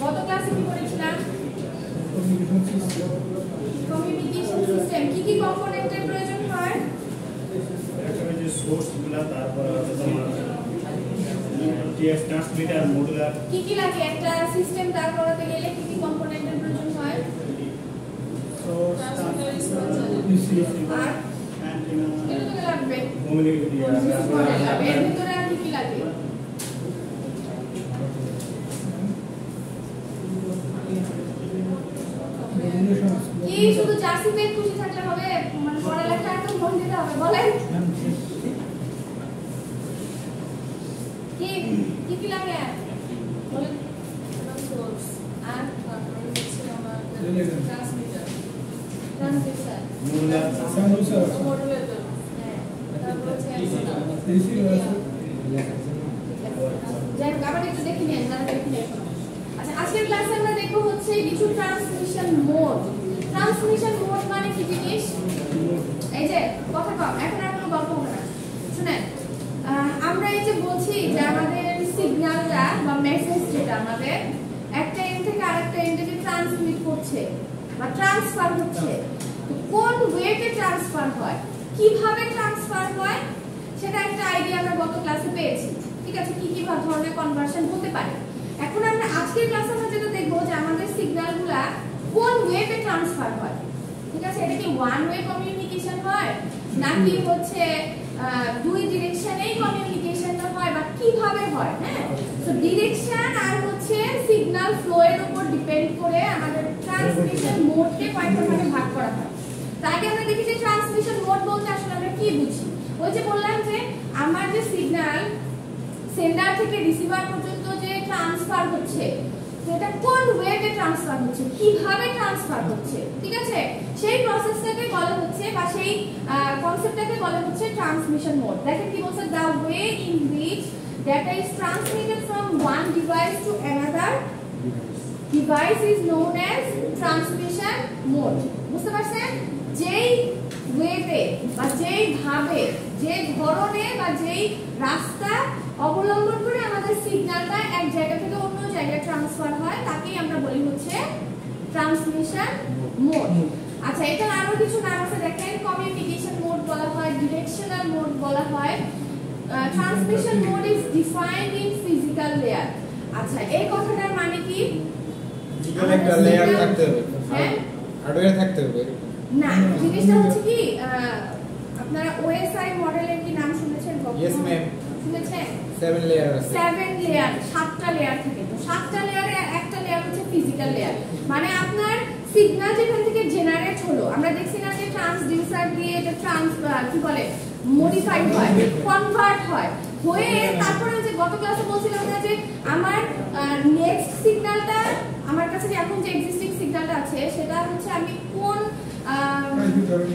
গত ক্লাসে কি করেছিলাম? কমিউনিকেশন সিস্টেম কি কি কম্পোনেন্টের প্রয়োজন হয়? একটা যে সোর্সগুলো, তারপর তোমার টিএক্স ট্রান্সমিটার, মডুলার, কি কি লাগে একটা সিস্টেম দাঁড় করাতে গেলে? কি কি কম্পোনেন্টের প্রয়োজন হয়? সোর্স, আর অ্যান্টেনা, এটা তো লাগবে, কমিউনিকেটর লাগবে। এর ভিতরে আর কি কি লাগে? কি শুধু জার্সিতে খুশি থাকলে হবে? মানে পড়ালেখা এত মন দিতে হবে? বলেন কি কি কি লাগে? বলেন। সোর্স আর ট্রান্সমিটার, মডুলার, মডুলেটর, হ্যাঁ, তারপর হচ্ছে আবার একটু দেখে নিন, তারা দেখে নিন। আচ্ছা, আজকের ক্লাসে আমরা দেখব হচ্ছে কিছু ট্রান্সমিশন মোড। ট্রান্সমিশন মোড মানে কি জিনিস? এই যে কথা কম, এখন আর কোনো গল্প হবে না, শুনেন। আমরা এই যে বলছি যে আমাদের সিগন্যালটা বা মেসেজ যেটা আমাদের একটা এন্ড থেকে আরেকটা এন্ডে যে ট্রান্সমিট করছে বা ট্রান্সফার হচ্ছে, তো কোন ওয়েতে ট্রান্সফার হয়, কিভাবে ট্রান্সফার হয়, সেটা একটা আইডিয়া আমরা গত ক্লাসে পেয়েছি। ঠিক আছে, কি কি ধরনের কনভার্সন হতে পারে। এখন আমরা আজকের ক্লাসে আমরা যেটা দেখবো যে আমাদের সিগন্যালগুলা কোন ওয়েতে ট্রান্সফার হয়। ঠিক আছে, এটা কি ওয়ান ওয়ে কমিউনিকেশন হয় নাকি হচ্ছে দুই ডিরেকশনেই কমিউনিকেশনটা হয় বা কিভাবে হয়? হ্যাঁ, তো ডিরেকশন আর হচ্ছে সিগন্যাল ফ্লো এর উপর ডিপেন্ড করে আমাদের ট্রান্সমিশন মোডকে কয়েকটা ভাগে ভাগ করা হয়। তার আগে আমরা দেখি যে ট্রান্সমিশন মোড বলতে আসলে আমরা কি বুঝি। ওই যে বললাম যে আমার যে সিগন্যাল সেন্ডার থেকে রিসিভার পর্যন্ত যে ট্রান্সফার হচ্ছে, সেটা কোন ওয়েতে ট্রান্সফার হচ্ছে, কিভাবে ট্রান্সফার হচ্ছে। ঠিক আছে, সেই প্রসেসটাকে বলা হচ্ছে বা সেই কনসেপ্টটাকে বলা হচ্ছে ট্রান্সমিশন মোড। দেখেন কি বলছে, the way in which data is transmitted from one device to another device is known as transmission mode. বুঝতে পারছেন? যেই ওয়েতে বা যেই ভাবে, যে ধরনে বা যেই রাস্তা অবলম্বন করে আমাদের সিগন্যালটা এক জায়গা থেকে অন্য জায়গায় ট্রান্সফার হয়, তাকেই আমরা বলি হচ্ছে ট্রান্সমিশন মোড। আচ্ছা, এটা আরো কিছু নাম আছে, দেখেন কমিউনিকেশন মোড বলা হয়, ডিরেকশনাল মোড বলা হয়। Transmission mode is defined in physical layer. আচ্ছা, এই কথাটার মানে কি? ফিজিক্যাল একটা লেয়ার থাকতে হবে, হ্যাঁ, হার্ডওয়্যার থাকতে হবে না। জিনিসটা হচ্ছে কি, আপনারা ওএসআই মডেলের কি নাম শুনেছেন? ইয়েস ম্যাম, শুনেছেন? 7 লেয়ার আছে, 7 লেয়ার, 7টা লেয়ার থাকে। তো 7টা লেয়ারে একটা লেয়ার হচ্ছে ফিজিক্যাল লেয়ার। মানে আপনার সিগন্যাল যেখান থেকে জেনারেট হলো, আমরা দেখছি না যে ট্রান্সডিউসার দিয়ে এটা কি বলে মডিফাইড হয়, কনভার্ট হয়, হয়ে তারপরে যে গত ক্লাসে বলছিলাম না যে আমার নেক্সট সিগন্যালটা, আমার কাছে যে এখন যে এক্সিস্টিং সিগন্যালটা আছে সেটা হচ্ছে আমি কোন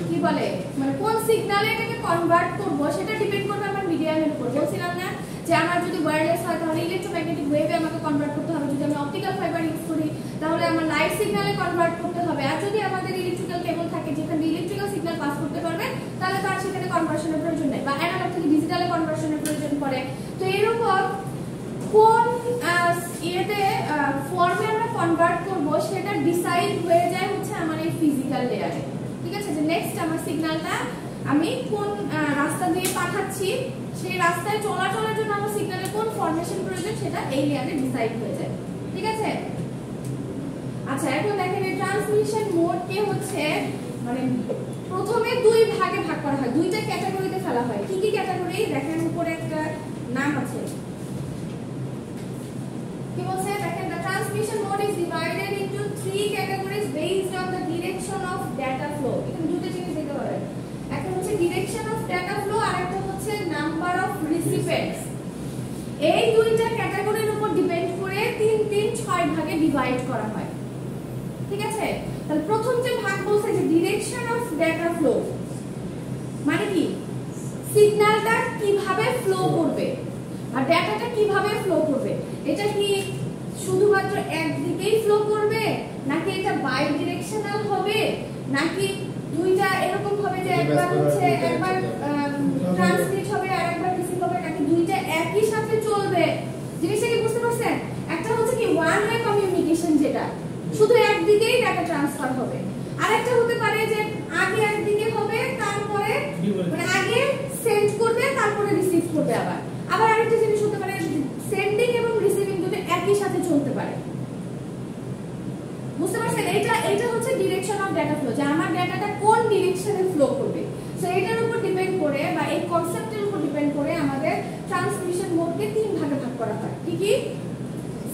কি বলে মানে কোন সিগন্যালে এটাকে কনভার্ট করব, সেটা ডিপেন্ড করবে আমার মিডিয়ামের উপর। বলছিলাম না যে আমার যদি ওয়্যারলেস হয় তাহলে ইলেকট্রোম্যাগনেটিক ওয়েভে আমাকে কনভার্ট করতে হবে, যদি আমি অপটিক্যাল ফাইবার ইউজ করি তাহলে আমার লাইট সিগন্যালে কনভার্ট করতে হবে, আর যদি আমাদের ইলেকট্রিক্যাল কেবল থাকে যেখানে ইলেকট্রিক্যাল সিগন্যাল পাস করতে পারবে তাহলে তার সেখানে কনভার্সনের প্রয়োজন নেই, বা অ্যানালগ থেকে ডিজিটালে কনভার্সনের প্রয়োজন পড়ে। তো এরকম কোন ইয়েতে ফর্মে আমরা কনভার্ট করব সেটা ডিসাইড হয়ে যায় হচ্ছে আমার এই ফিজিক্যাল লেয়ারে। ঠিক আছে, যে নেক্সট আমার সিগন্যালটা আমি কোন রাস্তা দিয়ে পাঠাচ্ছি, সেই রাস্তায় চলাচলের জন্য আমার সিগন্যালের কোন ফরমেশন প্রয়োজন সেটা এই লেয়ারে ডিসাইড হয়ে যায়। ঠিক আছে, আচ্ছা এখন দেখেন এই ট্রান্সমিশন মোডকে হচ্ছে মানে প্রথমে দুই ভাগে ভাগ করা হয়, দুইটা ক্যাটাগরিতে ফেলা হয়। কি কি ক্যাটাগরি? দেখেন উপরে একটা নাম আছে, কি বলছে দেখেন, the transmission mode is divided into 3 categories based on the direction of data flow. এখানে দুটো জিনিস দেখতে পাবেন, একটা হচ্ছে direction of data flow আর একটা হচ্ছে number of recipients। এই দুইটা ক্যাটাগরির উপর ডিপেন্ড করে 3-6 ভাগে ডিভাইড করা হয়। ঠিক আছে, তাহলে প্রথম যে ভাগ বলছে যে direction of data flow মানে কি, সিগন্যালটা কিভাবে ফ্লো করবে আর ডাটাটা কিভাবে ফ্লো করবে। এটা কি শুধুমাত্র একদিকেই ফ্লো করবে, নাকি এটা বাই ডিরেকশনাল হবে, নাকি দুইটা এরকম হবে যে একবার হচ্ছে একবার ট্রান্সমিট হবে আর একবার রিসিভ হবে, নাকি দুইটা একই সাথে চলবে। জিনিসটা কি বুঝতে পারছেন? একটা হচ্ছে কি ওয়ান ওয়ে কমিউনিকেশন, যেটা শুধু একদিকেই ডাটা ট্রান্সফার হবে। আরেকটা হতে পারে যে আগে একদিকে হবে, তারপরে মানে আগে সেন্ড করবে তারপরে রিসিভ করবে। আবার আরেকটা জিনিস হতে পারে সেন্ডিং এবং রিসিভিং দুটো একই সাথে চলতে পারে। বুঝতে পারছেন? এটা হচ্ছে ডিরেকশন অফ ডাটা ফ্লো, যে আমার ডাটাটা কোন ডিরেকশনে ফ্লো করবে। সো এটার উপর ডিপেন্ড করে বা এই কনসেপ্টের উপর ডিপেন্ড করে আমাদের ট্রান্সমিশন মোডকে তিন ভাগে ভাগ করা হয়। কি কি?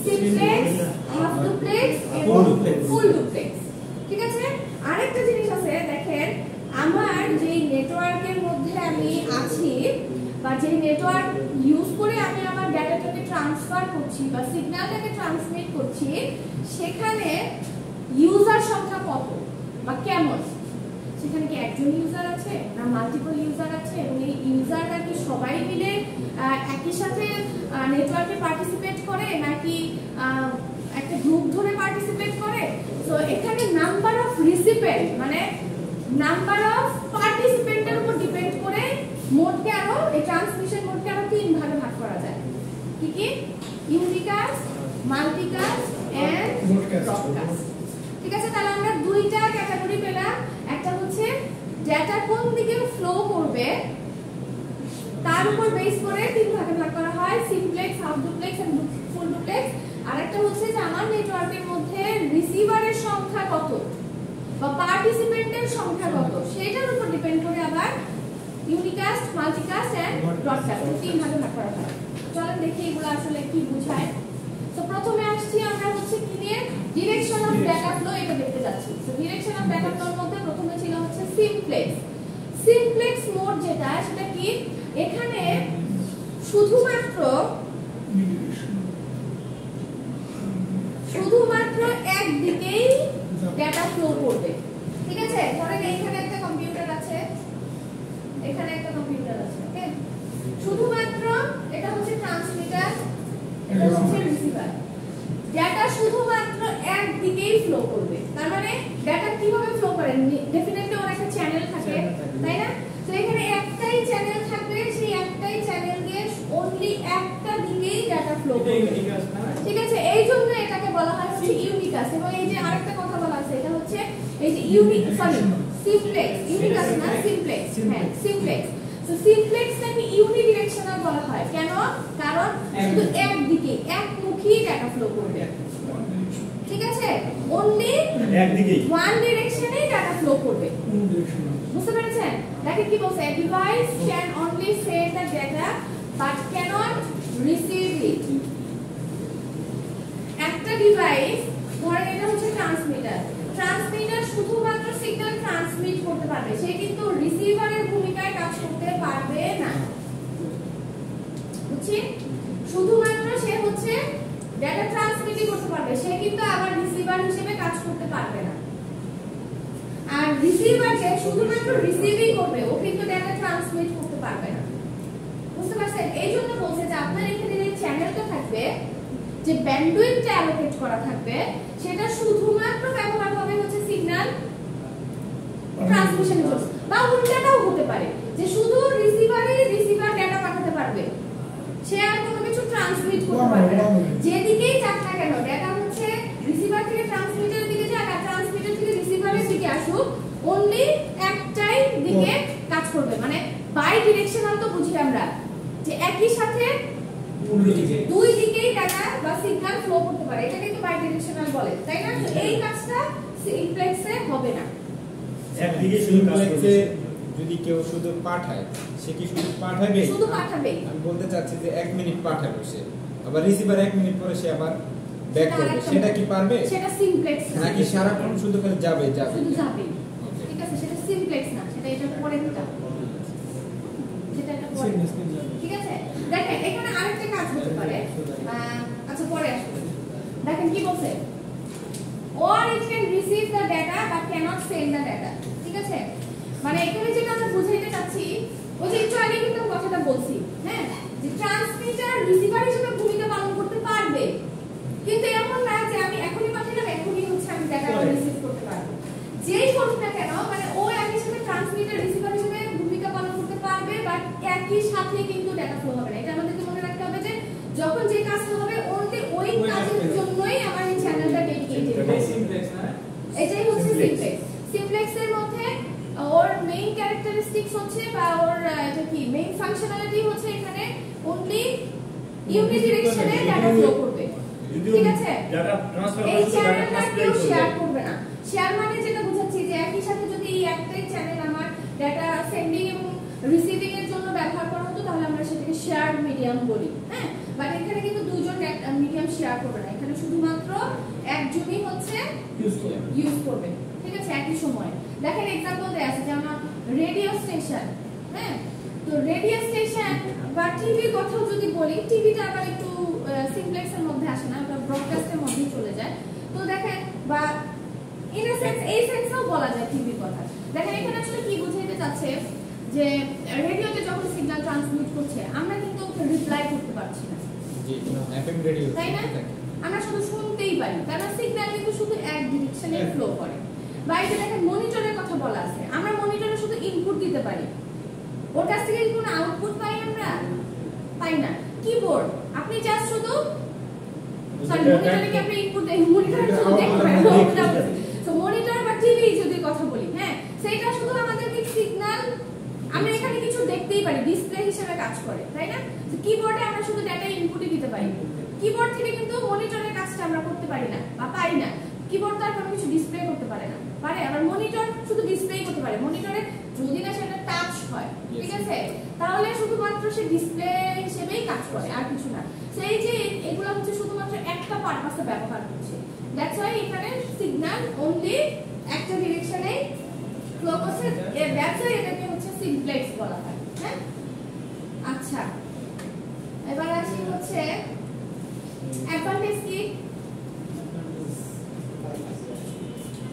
সিমপ্লেক্স, হাফ ডুপ্লেক্স এবং ফুল ডুপ্লেক্স। ঠিক আছে? আরেকটা জিনিস আছে, দেখেন আমার যে নেটওয়ার্কের মধ্যে আমি আছি বা যে নেটওয়ার্ক ইউজ করে আমি আমার ডাটাটাকে ট্রান্সফার করছি বা সিগন্যালটাকে ট্রান্সমিট করছি, সেখানে ইউজার সংখ্যা কত বা কেমন? সেখানে কি একজন ইউজার আছে না মাল্টিপল ইউজার আছে, এবং এই ইউজাররা কি সবাই মিলে একই সাথে নেটওয়ার্কে পার্টিসিপেট করে নাকি একটা গ্রুপ ধরে পার্টিসিপেট করে? সো এখানে নাম্বার অফ রিসিপিয়েন্ট মানে নাম্বার অফ পার্টিসিপেন্টের উপর ডিপেন্ড করে মোডকে আরো এই ট্রান্সমিশন মোডকে আরো তিন ভাগে ভাগ করা যায়। কি কি? Unicast, multicast and broadcast. ঠিক আছে? তাহলে আমরা দুইটা ক্যাটাগরি পেলাম। একটা হচ্ছে ডেটা কোন দিকে ফ্লো করবে তার উপর বেস করে তিন ভাগে ভাগ করা হয়, simplex, half duplex and full duplex. আরেকটা হচ্ছে যে আমার নেটওয়ার্কের মধ্যে রিসিভারের সংখ্যা কত বা পার্টিসিপেন্টের সংখ্যা কত, সেটার উপর ডিপেন্ড করে আবার ইউনিকাস্ট, মাল্টিকাস্ট এন্ড ব্রডকাস্ট তিন ভাগে ভাগ করা হয়। চলেন দেখি এগুলো আসলে কি বোঝায়। তো প্রথমে আসছি আমরা হচ্ছে কি নিয়ে, ডিরেকশন অফ ডাটা ফ্লো, এটা দেখতে যাচ্ছি। তো ডিরেকশন অফ ডাটা ফ্লোর মধ্যে প্রথমে ছিল হচ্ছে সিমপ্লেক্স। সিমপ্লেক্স মোড যেটা, সেটা কি? এখানে শুধুমাত্র একদিকেই ডাটা ফ্লো করবে। ঠিক আছে? ধরেন এখানে একটা কম্পিউটার আছে, এখানে একটা কম্পিউটার আছে, ওকে? শুধুমাত্র এটা হচ্ছে ট্রান্সমিটার, এটা হচ্ছে রিসিভার। ডাটা শুধুমাত্র একদিকেই ফ্লো করবে। তার মানে ডাটা কিভাবে ফ্লো করে? ডেফিনেটলি ওর একটা চ্যানেল থাকে, তাই না? তো এখানে একটাই চ্যানেল থাকবে, সেই একটাই চ্যানেল দিয়ে অনলি একটা দিকেই ডাটা ফ্লো করবে। ঠিক আছে? এই জন্য এটাকে বলা হয় হচ্ছে ইউনিকাস্ট। এবং এই যে আরেকটা কথা বলা আছে, এটা হচ্ছে এই যে সিমপ্লেক্স, ইউনিকাস্ট না সিমপ্লেক্স। হ্যাঁ, সিমপ্লেক্স। তো সিমপ্লেক্সটাকে ইউনিডিরেকশনাল বলা হয়। কেন? কারণ শুধু একদিকে একমুখী ডাটা ফ্লো করবে। ঠিক আছে? অনলি একদিকেই ওয়ান ডিরেকশনেই ডাটা ফ্লো করবে। বুঝতে পেরেছেন? দেখেন কি বলছে, device can only send the data but cannot receive it. একটা ডিভাইস, ধরেন এটা হচ্ছে ট্রান্সমিটার, ট্রান্সমিটার শুধুমাত্র সিগন্যাল ট্রান্সমিট করতে পারবে, সে কিন্তু রিসিভারের ভূমিকায় কাজ করতে পারবে না। বুঝছি? শুধুমাত্র সে হচ্ছে ডাটা ট্রান্সমিটই করতে পারবে, সে কিন্তু আবার রিসিভার হিসেবে কাজ করতে পারবে না। আর রিসিভার যে শুধুমাত্র রিসিভই করবে, ও কিন্তু ডাটা ট্রান্সমিট করতে পারবে না। বুঝতে পারছেন? এই জন্য বলছে যে আপনার এখানে যে চ্যানেলটা থাকবে, যে ব্যান্ডউইথটা অ্যালোকেট করা থাকবে, সেটা শুধুমাত্র ব্যবহার হবে হচ্ছে সিগন্যাল ট্রান্সমিশনের জন্য। বা উল্টাটাও হতে পারে যে শুধু রিসিভার ডাটা পাঠাতে পারবে, সে আর কোনো কিছু ট্রান্সমিট করতে পারবে না। যেদিকেই যাক না কেন, ডাটা হচ্ছে রিসিভার থেকে ট্রান্সমিটারের দিকে যাক আর ট্রান্সমিটার থেকে রিসিভারের দিকে আসুক, অনলি একটাই দিকে কাজ করবে। মানে বাই ডিরেকশনাল তো বুঝি আমরা, যে একই সাথে দুই দিকেই ডাটা বা সিগন্যাল ফ্লো করতে পারে, এটা কিন্তু বাই ডিরেকশনাল বলে, তাই না? তো এই কাজটা সিমপ্লেক্সে হবে না। একদিকে শুধু কাজ করবে। যদি কেউ শুধু পাঠায়, সে কি শুধু পাঠাবে? শুধু পাঠাবে। আমি বলতে চাচ্ছি যে 1 মিনিট পাঠাবে সে, আবার রিসিভার 1 মিনিট পরে সে আবার ব্যাক করবে, সেটা কি পারবে? সেটা সিমপ্লেক্স না। নাকি সারাক্ষণ শুধু খালি যাবে? শুধু যাবে। ঠিক আছে? সেটা সিমপ্লেক্স না, সেটা এটা পরে দিতে সেটা এটা পরে। ঠিক আছে? দেখেন এখানে আরেকটা কাজ হতে পারে, আচ্ছা পরে আসবে। দেখেন কি বলছে, or it can receive the data but cannot send the data। ঠিক আছে? মানে এখানে যেটা আমরা বুঝাইতে চাচ্ছি, ওই যে একটু আগে কিন্তু কথাটা বলছি, হ্যাঁ, যে ট্রান্সমিটার রিসিভার হিসেবে ভূমিকা পালন করতে পারবে, কিন্তু এমন না যে আমি এখনই পাঠালাম এখনই হচ্ছে আমি ডাটা রিসিভ করতে পারবো। যেই করুক না কেন, মানে ও একই সাথে ট্রান্সমিটার রিসিভার হিসেবে ভূমিকা পালন করতে পারবে, বাট একই সাথে কিন্তু ডাটা ফ্লো হবে না। এটা আমাদেরকে মনে রাখতে হবে যে যখন যে কাজটা ইউনিডিরেকশনে ডাটা ফ্লো করবে। ঠিক আছে, ডাটা ট্রান্সফার এই করতে ডাটা চ্যানেলটা ট্রান্সফার কেউ শেয়ার করবে। করবে না। শেয়ার মানে যেটা বোঝাচ্ছি যে একই সাথে যদি এই একটাই চ্যানেল আমার ডাটা সেন্ডিং এবং রিসিভিং এর জন্য ব্যবহার করা হতো তাহলে আমরা সেটাকে শেয়ার্ড মিডিয়াম বলি। হ্যাঁ, বাট এখানে কিন্তু দুইজন মিডিয়াম শেয়ার করবে না, এখানে শুধুমাত্র একজনই হচ্ছে ইউজ করবে। ঠিক আছে, একই সময় দেখেন এক্সাম্পল দেয়া আছে যেমন রেডিও স্টেশন। হ্যাঁ, তো রেডিও স্টেশন বা টিভি কথাও যদি বলি, টিভিটা আবার একটু সিমপ্লেক্সের মধ্যে আসে না, বা ব্রডকাস্টের মধ্যেই চলে যায়। তো দেখেন, বা ইন আ সেন্স এই সেন্সেও বলা যায় টিভির কথা। দেখেন এখানে আসলে কি বোঝাইতে চাচ্ছে যে রেডিওতে যখন সিগন্যাল ট্রান্সমিট করছে আমরা কিন্তু ওকে রিপ্লাই করতে পারছি না, জি এফএম রেডিও তাই না? আমরা শুধু শুনতেই পারি, কারণ সিগন্যাল কিন্তু শুধু এক ডিরেকশনে ফ্লো করে। বা এই যে দেখেন মনিটরের কথা বলা আছে, আমরা মনিটরে শুধু ইনপুট দিতে পারি, ওর কাছ থেকে কোনো আউটপুট পাই আমরা পাই না। কিবোর্ড আপনি জাস্ট শুধু সরি মনিটরে কি আপনি ইনপুট দেন, মনিটরে শুধু দেখতে পারেন। সো মনিটর বা টিভি যদি কথা বলি, হ্যাঁ সেটা শুধু আমাদেরকে সিগন্যাল, আমরা এখানে কিছু দেখতেই পারি, ডিসপ্লে হিসেবে কাজ করে, তাই না? কিবোর্ডে আমরা শুধু ডাটা ইনপুটই দিতে পারি, কিবোর্ড থেকে কিন্তু মনিটরের কাজটা আমরা করতে পারি না বা পারি না। কিবোর্ড তো আর কোনো কিছু ডিসপ্লে করতে পারে না, পারে? আবার মনিটর শুধু ডিসপ্লে করতে পারে, মনিটরে যদি না সেটা টাচ হয়, ঠিক আছে, তাহলে শুধুমাত্র সে ডিসপ্লে হিসেবেই কাজ করে আর কিছু না। সেই যে এগুলো হচ্ছে শুধুমাত্র একটা পারপাসে ব্যবহার করছে, দ্যাটস ওয়াই এখানে সিগন্যাল অনলি একটা ডিরেকশনে ফ্লো করছে, দ্যাটস ওয়াই এটাকে হচ্ছে সিমপ্লেক্স বলা হয়। হ্যাঁ, আচ্ছা এবার আসি হচ্ছে অ্যাডভান্টেজ কি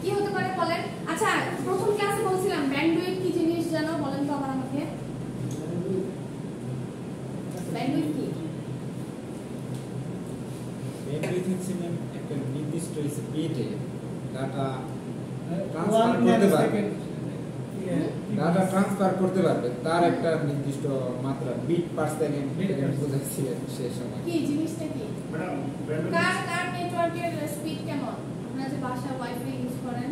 কি হতে পারে বলেন? আচ্ছা প্রথম ক্লাসে বলছিলাম ব্যান্ডউইথ কি জিনিস জানো, বলেন তো আবার আমাকে। ব্যান্ডউইথ কি? ব্যান্ডউইথ হচ্ছে একটা নির্দিষ্ট স্পিডে ডাটা ট্রান্সফার করতে পারবে, ডাটা ট্রান্সফার করতে পারবে, তার একটা নির্দিষ্ট মাত্রা বিট পার সেকেন্ড বোঝাচ্ছিলেন সেই সময়। কি জিনিসটা কি? কার নেটওয়ার্কের স্পিড কেমন? আপনারা যে বাসা ওয়াইফাই ইউজ করেন,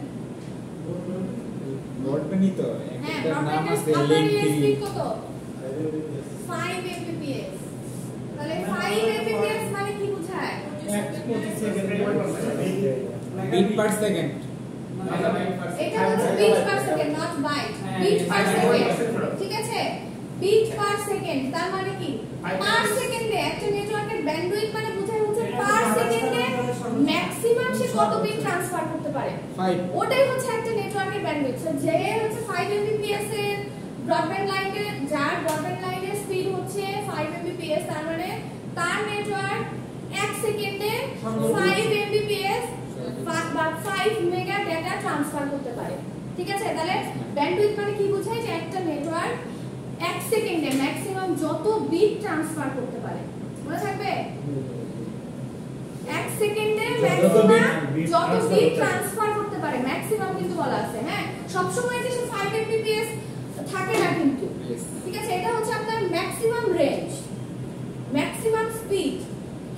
ব্রডব্যান্ডই তো হ্যাঁ একটা নাম আছে ব্রডব্যান্ডের লিংক স্পিড কত? 5 Mbps। তাহলে 5 Mbps মানে কি বোঝায়? Bit per second. এটা হচ্ছে bit per second, not byte, bit per second. ঠিক আছে, বিট পার সেকেন্ড তার মানে কি? পার সেকেন্ডে একটা নেটওয়ার্কের ব্যান্ডউইথ মানে বোঝায় হচ্ছে পার সেকেন্ডে ম্যাক্সিমাম সে কত বিট ট্রান্সফার করতে পারে, 5 ওটাই হচ্ছে একটা নেটওয়ার্কের ব্যান্ডউইথ। সো যে হচ্ছে 5 Mbps এর ব্রডব্যান্ড লাইনে, যার ব্রডব্যান্ড লাইনের স্পিড হচ্ছে 5 Mbps, তার মানে তার নেটওয়ার্ক 1 সেকেন্ডে 5 Mbps বা 5 মেগা ডেটা ট্রান্সফার করতে পারে। ঠিক আছে, তাহলে ব্যান্ডউইথ মানে কি বোঝায়? যে একটা নেটওয়ার্ক 1 সেকেন্ডে ম্যাক্সিমাম যত বিট ট্রান্সফার করতে পারে, মনে থাকবে? 1 সেকেন্ডে ম্যাক্সিমাম যত বিট ট্রান্সফার করতে পারে, ম্যাক্সিমাম কিন্তু বলা আছে। হ্যাঁ, সব সময় যে 5 Mbps থাকে না কিন্তু, ঠিক আছে, এটা হচ্ছে আপনার ম্যাক্সিমাম রেঞ্জ, ম্যাক্সিমাম স্পিড।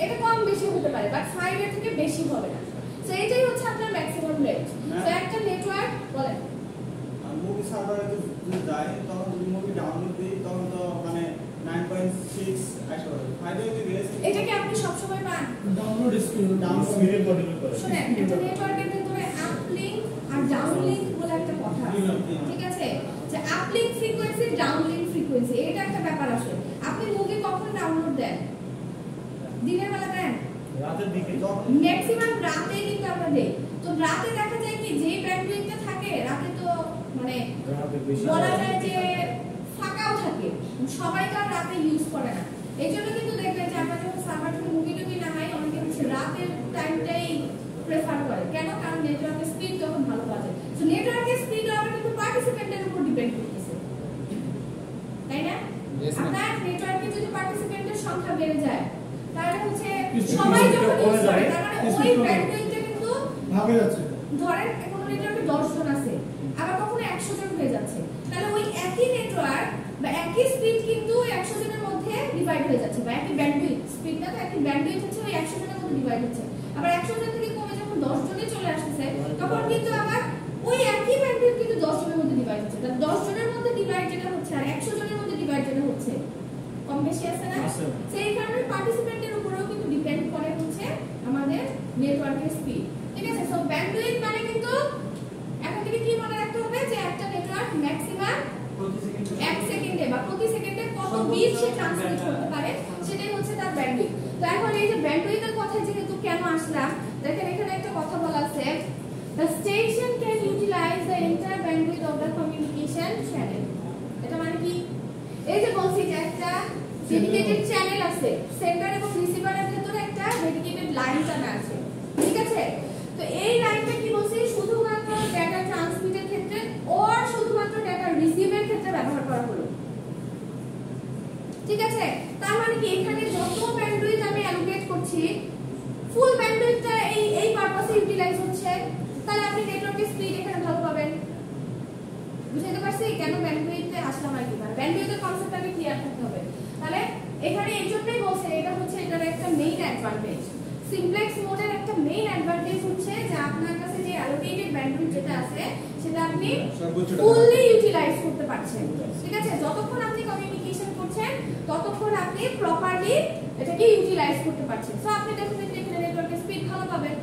এটা কম বেশি হতে পারে, বাট 5 এর থেকে বেশি হবে না। সো এটাই হচ্ছে আপনার ম্যাক্সিমাম রেঞ্জ। সো একটা নেটওয়ার্ক বলেন মুভি সার্ভারে যদি যায় তখন যদি মুভি ডাউনলোড দিই তখন তো মানে 9.6 আসবে 5 Mbps। এটাকে আপনি সব সময় পান ডাউনলোড স্পিডে কন্টিনিউ করে। শুনেন, একটা নেটওয়ার্কের ভিতরে আপলিংক আর ডাউনলিংক বলে একটা কথা আছে, ঠিক আছে? যে আপলিংক ফ্রিকোয়েন্সি, ডাউনলিংক ফ্রিকোয়েন্সি, এটা একটা ব্যাপার আসে। আপনি মুভি কখন ডাউনলোড দেন? দিনের বেলা দেন? রাতের দিকে ম্যাক্সিমাম রাতে কিন্তু আমরা দেই। তো রাতে দেখা যায় কি যে ব্যান্ডউইথটা থাকে রাতে তো মানে বলা যায় যে ফাঁকাও থাকে, সবাই তো আর রাতে ইউজ করে না। এই জন্য কিন্তু দেখবেন যে আমরা যখন সার্ভার থেকে মুভি টুভি নামাই অনেকে হচ্ছে রাতের টাইমটাই প্রেফার করে। কেন? কারণ নেটওয়ার্কের স্পিড তখন ভালো পাওয়া যায়। তো নেটওয়ার্কের স্পিড আবার কিন্তু পার্টিসিপেন্টের উপর ডিপেন্ড করতেছে, তাই না? আপনার নেটওয়ার্কে যদি পার্টিসিপেন্টের সংখ্যা বেড়ে যায় তাহলে হচ্ছে সবাই যখন ইউজ করে, তার মানে ওই ব্যান্ডউইথটা কিন্তু ভাবে যাচ্ছে। ধরেন কোনো নেটওয়ার্কে 10 জন আছে, আবার কখনো 100 জন হয়ে যাচ্ছে, তাহলে ওই একই নেটওয়ার্ক বা একই স্পিড কিন্তু 100 জনের মধ্যে ডিভাইড হয়ে যাচ্ছে, বা একই ব্যান্ডউইথ স্পিড না, তো একই ব্যান্ডউইথ হচ্ছে ওই 100 জনের মধ্যে ডিভাইড হচ্ছে। আবার 100 জন থেকে কমে যখন 10 জনে চলে আসছে তখন কিন্তু আবার ওই একই ব্যান্ডউইথ কিন্তু 10 জনের মধ্যে ডিভাইড হচ্ছে। তাহলে 10 জনের মধ্যে ডিভাইড যেটা হচ্ছে আর 100 জনের মধ্যে ডিভাইড যেটা হচ্ছে কম বেশি আছে না? সেই কারণে পার্টিসিপেন্ট বেশি ট্রান্সমিট করতে পারে সেটাই হচ্ছে তার ব্যান্ডউইথ। তো এখন এই যে ব্যান্ডউইথের কথা যেহেতু কেন আসলাম, দেখেন এখানে একটা কথা বলা আছে, the station can utilize the entire bandwidth of the communication channel। এটা মানে কি, এই যে বলছি যে একটা ডেডিকেটেড চ্যানেল আছে, সেন্ডার এবং রিসিভারের ভিতরে একটা ডেডিকেটেড লাইন টানা আছে, ঠিক আছে? তো এই লাইনটা কি বলছি, শুধুমাত্র ডেটা ট্রান্সমিটের ক্ষেত্রে আর শুধুমাত্র ডেটা রিসিভের ক্ষেত্রে ব্যবহার করা হলো, ঠিক আছে? তার মানে কি এখানে যত ব্যান্ডউইথ আমি অ্যালোকেট করছি ফুল ব্যান্ডউইথটা এই পারপাসে ইউটিলাইজ হচ্ছে, তাহলে আপনি নেটওয়ার্কের স্পিড এখানে ভালো পাবেন। বুঝতে পারছি কেন ব্যান্ডউইথে আসলাম আর কি, মানে ব্যান্ডউইথের কনসেপ্ট আগে ক্লিয়ার থাকতে হবে। তাহলে এখানে এই জন্যই বলছে এটা হচ্ছে এটার একটা মেইন অ্যাডভান্টেজ। সিমপ্লেক্স মোডের একটা মেইন অ্যাডভান্টেজ হচ্ছে যে আপনার কাছে যে অ্যালোকেটেড ব্যান্ডউইথ যেটা আছে সেটা আপনি ফুললি ইউটিলাইজ করতে পারছেন, ঠিক আছে? যতক্ষণ আপনি কমিউনিকেশন করছেন ততক্ষণ আপনি প্রপারলি এটাকে ইউটিলাইজ করতে পারছেন। সো আপনি ডেফিনেটলি এখানে নেটওয়ার্কের স্পিড ভালো পাবেন।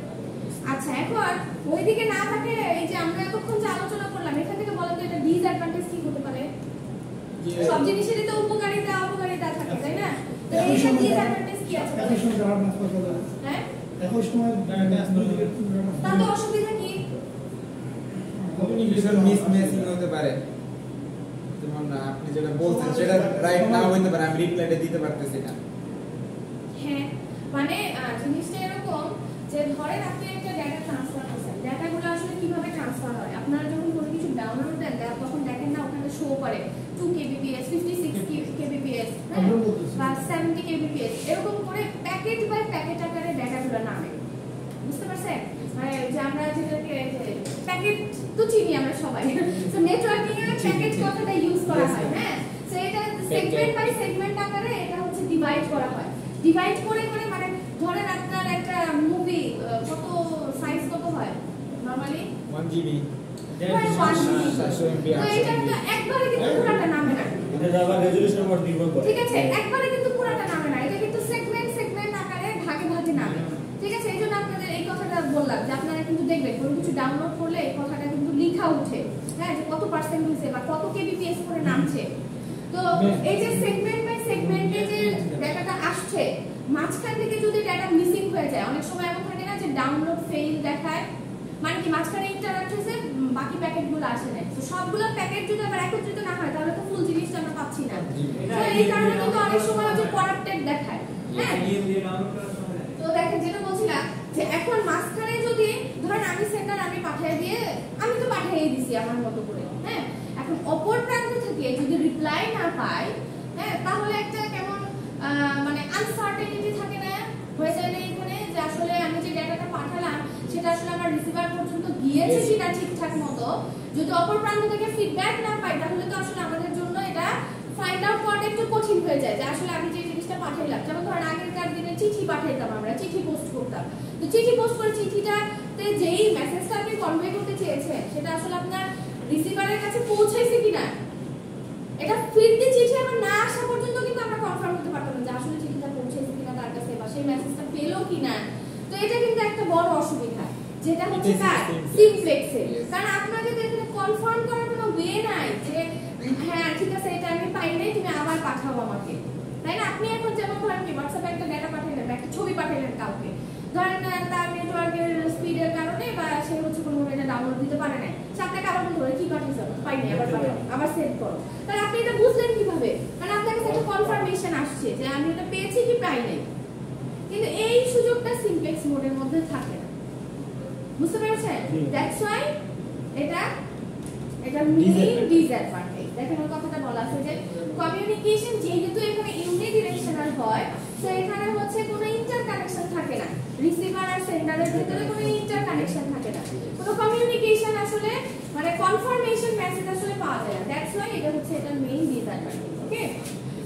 আচ্ছা, এখন ওইদিকে না থাকে এই যে আমরা এতক্ষণ যে আলোচনা করলাম এখান থেকে বলেন তো এটা ডিসঅ্যাডভান্টেজ কি হতে পারে? সব জিনিসেরই তো উপকারিতা অপকারিতা থাকে, তাই না? তো এই যে ডিসঅ্যাডভান্টেজ কি আছে? হ্যাঁ, একই সময় তাহলে অসুবিধা কি? কমিউনিকেশন মিসম্যাচিং হতে পারে, যেমন আপনি যেটা বলছেন সেটা রাইট না হইতে পারে, আমি রিপ্লাইটা দিতে পারতেছি না। হ্যাঁ, মানে জিনিসটা এরকম যে ধরেন আপনি একটা ডেটা ট্রান্সফার করছেন, ডেটাগুলো আসলে কিভাবে ট্রান্সফার হয়, আপনারা যখন কোনো কিছু ডাউনলোড দেন তখন দেখেন না ওখানে শো করে 2 kbps 56 kbps বা 70 kbps এরকম করে প্যাকেট বাই প্যাকেট আকারে ডেটাগুলো নামে। বুঝতে পারছেন? মানে যে আমরা যেটাকে প্যাকেট তো চিনি আমরা সবাই, তো নেটওয়ার্কিং এ প্যাকেট কথাটা ইউজ করা হয়। হ্যাঁ, সো এটা সেগমেন্ট বাই সেগমেন্ট আকারে এটা হচ্ছে ডিভাইড করা হয়। ডিভাইড করে করে মানে ধরেন আপনার একটা মুভি কত সাইজ কত হয় নরমালি 1 GB, 400 MB। তো এটা তো একবারে কিন্তু পুরোটা নামে না, এটা আবার রেজোলিউশনের উপর নির্ভর করে, ঠিক আছে? একবারে কিন্তু পুরোটা নামে না, এটা কিন্তু সেগমেন্ট সেগমেন্ট আকারে ভাগে ভাগে নামে, ঠিক আছে? এইজন্য আপনাদের এই কথাটা বললাম যে আপনারা কিন্তু দেখবেন কোনো কিছু ডাউনলোড করলে এই কথাটা কিন্তু লেখা ওঠে, হ্যাঁ, যে কত পার্সেন্ট হইছে বা কত kbps করে নামছে। তো এই যে সেগমেন্ট বাই সেগমেন্টে যে ডাটাটা আসছে মাঝখান থেকে যদি ডাটা মিসিং হয়ে যায়, অনেক সময় এমন থাকে না যে ডাউনলোড ফেইল দেখায়, মানে কি মাঝখানে ইন্টারাপ্ট হয়েছে বাকি প্যাকেটগুলো আসে না। তো সবগুলো প্যাকেট যদি আবার একত্রিত না হয় তাহলে তো ফুল জিনিসটা আমরা পাচ্ছি না। তো এই কারণে কিন্তু অনেক সময় হচ্ছে করাপ্টেড দেখায়। হ্যাঁ, তো দেখেন যেটা বলছিলাম যে এখন মাঝখানে যদি ধরেন আমি সেন্ডার আমি পাঠিয়ে দিয়ে আমি তো পাঠিয়ে দিছি আমার মতো করে, হ্যাঁ, এখন অপর প্রান্ত থেকে যদি রিপ্লাই না পাই, হ্যাঁ, তাহলে একটা কেমন মানে আনসার্টেনিটি থাকে না, হয়ে যায় না এখানে যে আসলে আমি যে ডাটাটা পাঠালাম সেটা আসলে আমার রিসিভার পর্যন্ত গিয়েছে কিনা ঠিকঠাক মতো। যদি অপর প্রান্ত থেকে ফিডব্যাক না পাই তাহলে তো আসলে আমাদের জন্য এটা ফাইন্ড আউট করাটা একটু কঠিন হয়ে যায় যে আসলে আমি যে জিনিসটা পাঠাইলাম। যেমন ধরেন আগেরকার দিনে চিঠি পাঠাইতাম, আমরা চিঠি পোস্ট করতাম, তো চিঠি পোস্ট করে চিঠিটাতে যেই মেসেজটা আপনি কনভে করতে চেয়েছেন সেটা আসলে আপনার রিসিভারের কাছে পৌঁছাইছে কিনা, এটা ফিরতি চিঠি আমার না আসা পর্যন্ত কিন্তু আমরা কনফার্ম করতে পারতাম না যে আসলে চিঠিটা পৌঁছেছে কিনা তার কাছে বা সেই মেসেজটা পেলো কিনা। তো এটা কিন্তু একটা বড় অসুবিধা যেটা হচ্ছে তার সিমপ্লেক্সে, কারণ আপনাকে তো এখানে কনফার্ম করার কোনো ওয়ে নাই যে হ্যাঁ ঠিক আছে এটা আমি পাই নাই তুমি আবার পাঠাও আমাকে, তাই না? আপনি এখন যেমন ধরেন কি হোয়াটসঅ্যাপে একটা ডেটা পাঠাইলেন বা একটা ছবি পাঠাইলেন কাউকে, ধরেন তার নেটওয়ার্কের স্পিডের কারণে বা সে হচ্ছে কোনো এটা ডাউনলোড দিতে পারে না, সে আপনাকে আবার বলতে কি পাঠিয়েছে পাই নাই আবার পাঠাও আবার সেন্ড করো, তাহলে আপনি এটা বুঝলেন কিভাবে? কারণ আপনার কাছে একটা কনফার্মেশন আসছে যে আমি এটা পেয়েছি কি পাই নাই। কিন্তু এই সুযোগটা সিমপ্লেক্স মোডের মধ্যে থাকে না, বুঝতে পেরেছেন? দ্যাটস ওয়াই এটা মেইন ডিসঅ্যাডভান্টেজ। দেখেন ওই কথাটা বলা আছে যে কমিউনিকেশন যেহেতু এখানে ইউনিডিরেকশনাল হয় তো এখানে হচ্ছে কোনো ইন্টারকানেকশন থাকে না, রিসিভার আর সেন্ডারের ভিতরে কোনো ইন্টারকানেকশন থাকে না, কোনো কমিউনিকেশন আসলে মানে কনফার্মেশন মেসেজ আসলে পাওয়া যায় না। দ্যাটস ওয়াই এটা হচ্ছে এটার মেইন ডিসঅ্যাডভান্টেজ। ওকে,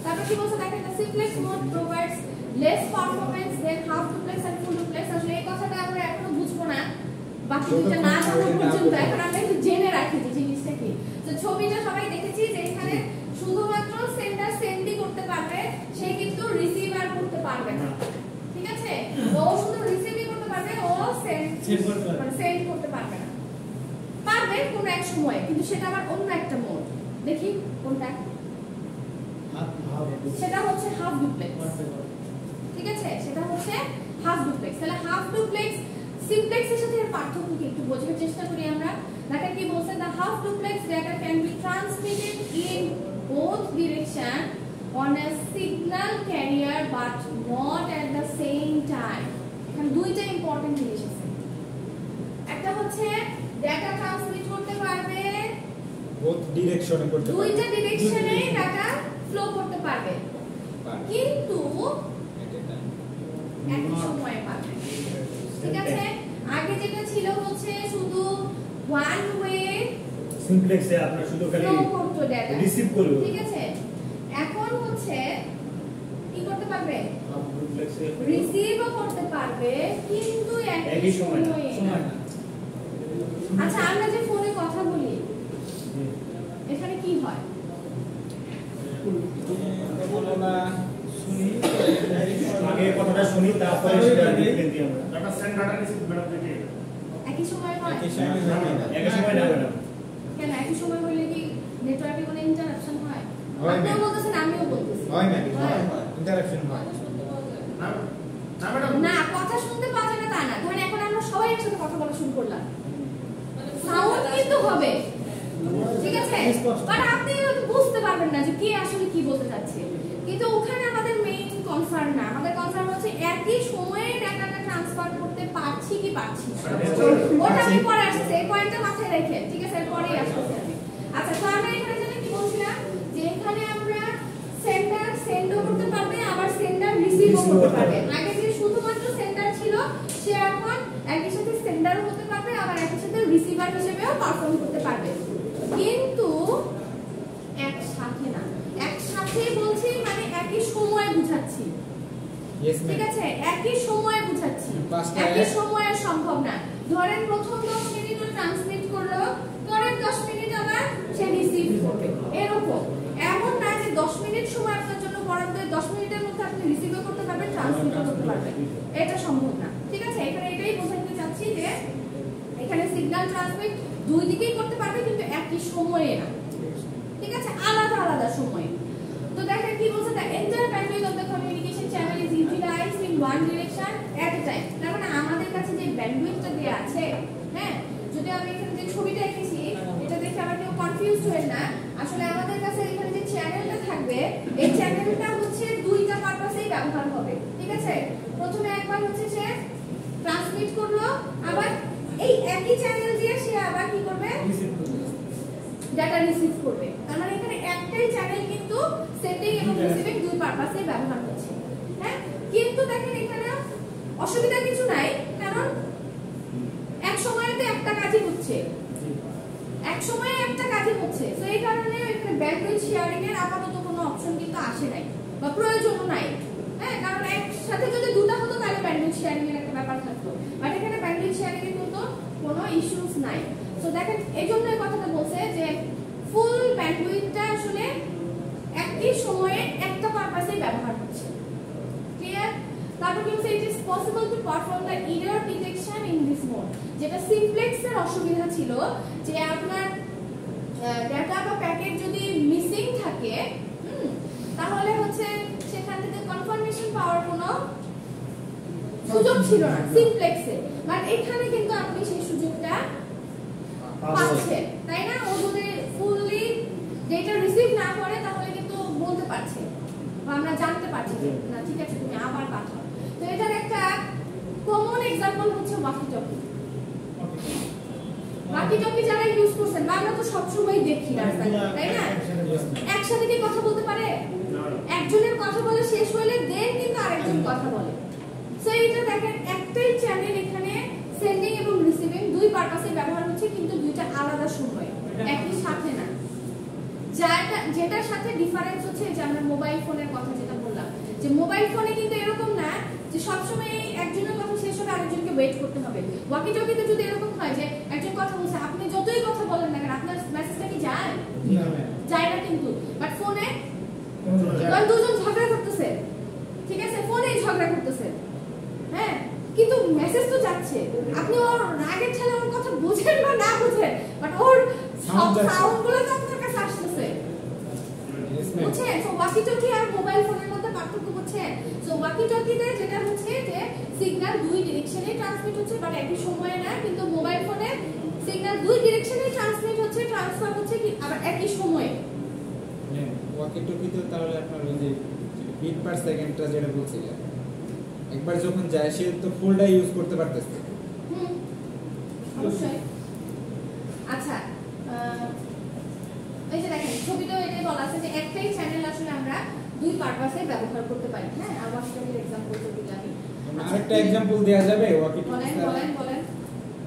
তারপর কি বলছে দেখেন the simplex mode provides less performance than half duplex and full duplex। আসলে এই কথাটা আমরা এখনো বুঝবো না, বাকি যেটা না জানা পর্যন্ত এখন আমরা একটু জেনে রাখি যে জিনিসটা কি। তো ছবিটা সবাই দেখেছি যে এখানে শুধুমাত্র সেন্ডার সেন্ডই করতে পারবে, সে কিন্তু রিসিভার করতে পারবে না, ঠিক আছে? ও শুধু রিসিভই করতে পারবে, ও সেন্ড করতে পারবে না, পারবে কোন এক সময়, কিন্তু সেটা আবার অন্য একটা মোড। দেখি কোনটা সেটা হচ্ছে হাফ ডুপ্লেক্স। ঠিক আছে, সেটা হচ্ছে হাফ ডুপ্লেক্স। তাহলে হাফ ডুপ্লেক্স সিমপ্লেক্সের সাথে এর পার্থক্য কি একটু বোঝার চেষ্টা করি আমরা। দেখেন কি বলছে, the half duplex data can be transmitted in both direction on a signal carrier but not at the same time। এখানে দুইটা ইম্পর্টেন্ট জিনিস আছে। একটা হচ্ছে ডেটা ট্রান্সমিট করতে পারবে বোথ ডিরেকশনে করতে পারবে, দুইটা ডিরেকশনে ডাটা ফ্লো করতে পারবে, কিন্তু একই সময়ে পারবে। ঠিক আছে, আগে যেটা ছিল হচ্ছে শুধু ওয়ান ওয়ে সিমপ্লেক্সে আপনার শুধু খালি ফ্লো করতে ডাটা রিসিভ করবে। ঠিক আছে, এখন হচ্ছে কি করতে পারবে, হাফ ডুপ্লেক্সে রিসিভও করতে পারবে কিন্তু একই একই সময় না, সময়ে না। আচ্ছা, আমরা যে ফোনে কথা বলি এখানে কি হয়? আগে কথাটা শুনি, তারপরে সেটা রিপ্লাই দিই আমরা। Data send data receive madam থেকে একই সময় হয়? একই সময় না ম্যাডাম। কেন একই সময় হলে কি নেটওয়ার্কে কোনো ইন্টারাপশন হয়? হয় না। আপনিও বলতেছেন, আমিও বলতেছি। হয় না, হয়। ইন্টারাকশন হয়। না না ম্যাডাম না, কথা শুনতে পাওয়া যায় না তা না। ধরেন এখন আমরা সবাই একসাথে কথা বলা শুরু করলাম, সাউন্ড কিন্তু হবে, ঠিক আছে, বাট আপনি হয়তো বুঝতে পারবেন না যে কে আসলে কি বলতে চাচ্ছে। কিন্তু ওখানে আমাদের মেইন কনসার্ন না, আমাদের কনসার্ন হচ্ছে একই সময়ে ডাটাটা ট্রান্সফার করতে পারছি কি পারছি না। ওটা আমি পরে আসছে, এই পয়েন্টটা মাথায় রেখে, ঠিক আছে, এরপরেই আসছে আমি। আচ্ছা, তো আমরা এখানে জানি কি বলছিলাম যে এখানে আমরা সেন্ডার সেন্ডও করতে পারবে, আবার সেন্ডার রিসিভও করতে পারবে। আগে যে শুধুমাত্র সেন্ডার ছিল, সে এখন একই সাথে সেন্ডারও হতে পারবে, আবার একই সাথে রিসিভার হিসেবেও পারফর্ম করতে পারবে, কিন্তু একসাথে না। একসাথে বলছি মানে একই সময় বুঝাচ্ছি, ইয়েস ঠিক ম্যাম। আছে, একই সময় বুঝাচ্ছি, পাঁচটা একই সময়ে সম্ভব না। ধরেন প্রথম 10 মিনিট ট্রান্সমিট করলো, পরের 10 মিনিট আবার সে রিসিভ করবে, এরকম। এমন না যে 10 মিনিট সময় আপনার জন্য বরাদ্দ, 10 মিনিটের মধ্যে আপনি রিসিভও করতে পারবেন, ট্রান্সমিটও করতে পারবেন, এটা সম্ভব না। ঠিক আছে, এখানে এটাই বোঝাতে চাচ্ছি যে এখানে সিগন্যাল ট্রান্সমিট দুই দিকেই করতে পারবে কিন্তু একই সময়ে না, ঠিক আছে, আলাদা আলাদা সময়ে। তো দেখেন কি বলছে, the entire bandwidth of the communication channel is utilized in one direction at a time। তার মানে আমাদের কাছে যে ব্যান্ডউইথটা দেয়া আছে, হ্যাঁ, যদি আমি এখানে যে ছবিটা এঁকেছি এটা দেখে আবার কেউ কনফিউজড হবেন না। আসলে আমাদের কাছে এখানে যে চ্যানেলটা থাকবে, এই চ্যানেলটা হচ্ছে দুইটা পারপাসেই ব্যবহার হবে, ঠিক আছে। প্রথমে একবার হচ্ছে সে ট্রান্সমিট করলো, আবার এই একই চ্যানেল দিয়ে সে আবার কি করবে, ডাটা রিসিভ করবে। তার মানে এখানে একটাই চ্যানেল কিন্তু সেন্ডিং এবং রিসিভিং দুই পারপাসে ব্যবহার হচ্ছে, হ্যাঁ। কিন্তু দেখেন এখানে অসুবিধা কিছু নাই, কারণ এক সময়তে একটা কাজই হচ্ছে, এক সময়ে একটা কাজই হচ্ছে। তো এই কারণে এখানে ব্যান্ডউইথ শেয়ারিং এর আপাতত কোনো অপশন কিন্তু আসে নাই বা প্রয়োজনও নাই, হ্যাঁ, কারণ একসাথে যদি দুটো হতো তাহলে ব্যান্ডউইথ শেয়ারিং এর একটা ব্যাপার থাকতো, বাট এখানে ব্যান্ডউইথ শেয়ারিং এর কিন্তু কোনো ইস্যুস নাই। তো দেখেন এই জন্য এই কথাটা বলছে যে ফুল ব্যান্ডউইথটা আসলে একই সময়ে একটা পারপাসে ব্যবহার হচ্ছে, ক্লিয়ার। তারপর কি বলছে, it is possible to perform the error detection in this mode. যেটা সিমপ্লেক্সের অসুবিধা ছিল যে আপনার ডাটা বা প্যাকেট যদি মিসিং থাকে, তাহলে হচ্ছে সেখান থেকে কনফার্মেশন পাওয়ার কোনো সুযোগ ছিল না সিমপ্লেক্সে, বাট এখানে কিন্তু আপনি সেই সুযোগটা পাচ্ছেন, তাই না। ও যদি ফুললি ডেটা রিসিভ না করে তাহলে কিন্তু বলতে পারছে বা আমরা জানতে পারছি যে না, ঠিক আছে, তুমি আবার পাঠাও। তো এটার একটা কমন এক্সাম্পল হচ্ছে ওয়াকি টকি। ওয়াকি টকি যারা ইউজ করছেন, বা আমরা তো সবসময় দেখি রাস্তায়, তাই না, একসাথে কি কথা বলতে পারে, একজনের কথা বলে শেষ হলে দেন কিন্তু আরেকজন কথা বলে। সো এটা দেখেন একটাই চ্যানেল এখানে সেন্ডিং এবং রিসিভিং দুই পারপাসে ব্যবহার হচ্ছে, কিন্তু দুইটা আলাদা সময়, একই সাথে না। যেটার সাথে ডিফারেন্স হচ্ছে যে আমরা মোবাইল ফোনের কথা যেটা বললাম, যে মোবাইল ফোনে কিন্তু এরকম না যে সবসময় একজনের কথা শেষ হবে আরেকজনকে ওয়েট করতে হবে। ওয়াকি টকিতে যদি এরকম হয় যে একজন কথা বলছে, আপনি যতই কথা বলেন না কেন আপনার মেসেজটা কি যায়, যায় না কিন্তু, বাট ফোনে দুজন ঝগড়া করতেছে, ঠিক আছে, ফোনেই ঝগড়া করতেছে, হ্যাঁ, কিন্তু মেসেজ তো যাচ্ছে, আপনি ওর রাগের ছেলে ওর কথা বুঝেন বা না বুঝেন, বাট ওর সাউন্ডগুলো তো আপনার কাছে আসতেছে, বুঝছেন? সো ওয়াকি টকি আর মোবাইল ফোনের মধ্যে পার্থক্য বুঝছেন? সো ওয়াকি টকিতে যেটা হচ্ছে যে সিগন্যাল দুই ডিরেকশনে ট্রান্সমিট হচ্ছে বাট একই সময়ে না, কিন্তু মোবাইল ফোনে সিগন্যাল দুই ডিরেকশনে ট্রান্সমিট হচ্ছে, ট্রান্সফার হচ্ছে কি আবার একই সময়ে। ওয়াকি টকিতে তাহলে আপনার ওই যে বিট পার সেকেন্ডটা যেটা বলছিলেন, একবার যখন যায় সে তো ফুলটা ইউজ করতে পারতেছে। অবশ্যই। আচ্ছা, এই যে দেখেন ছবিটাও এটাই বলা আছে যে একটাই চ্যানেল আসলে আমরা দুই পারপাসে ব্যবহার করতে পারি। হ্যাঁ, আর ওয়াকি টকির एग्जांपल তো দিলাম। আরেকটা एग्जांपल দেয়া যাবে ওয়াকি টকি? বলেন।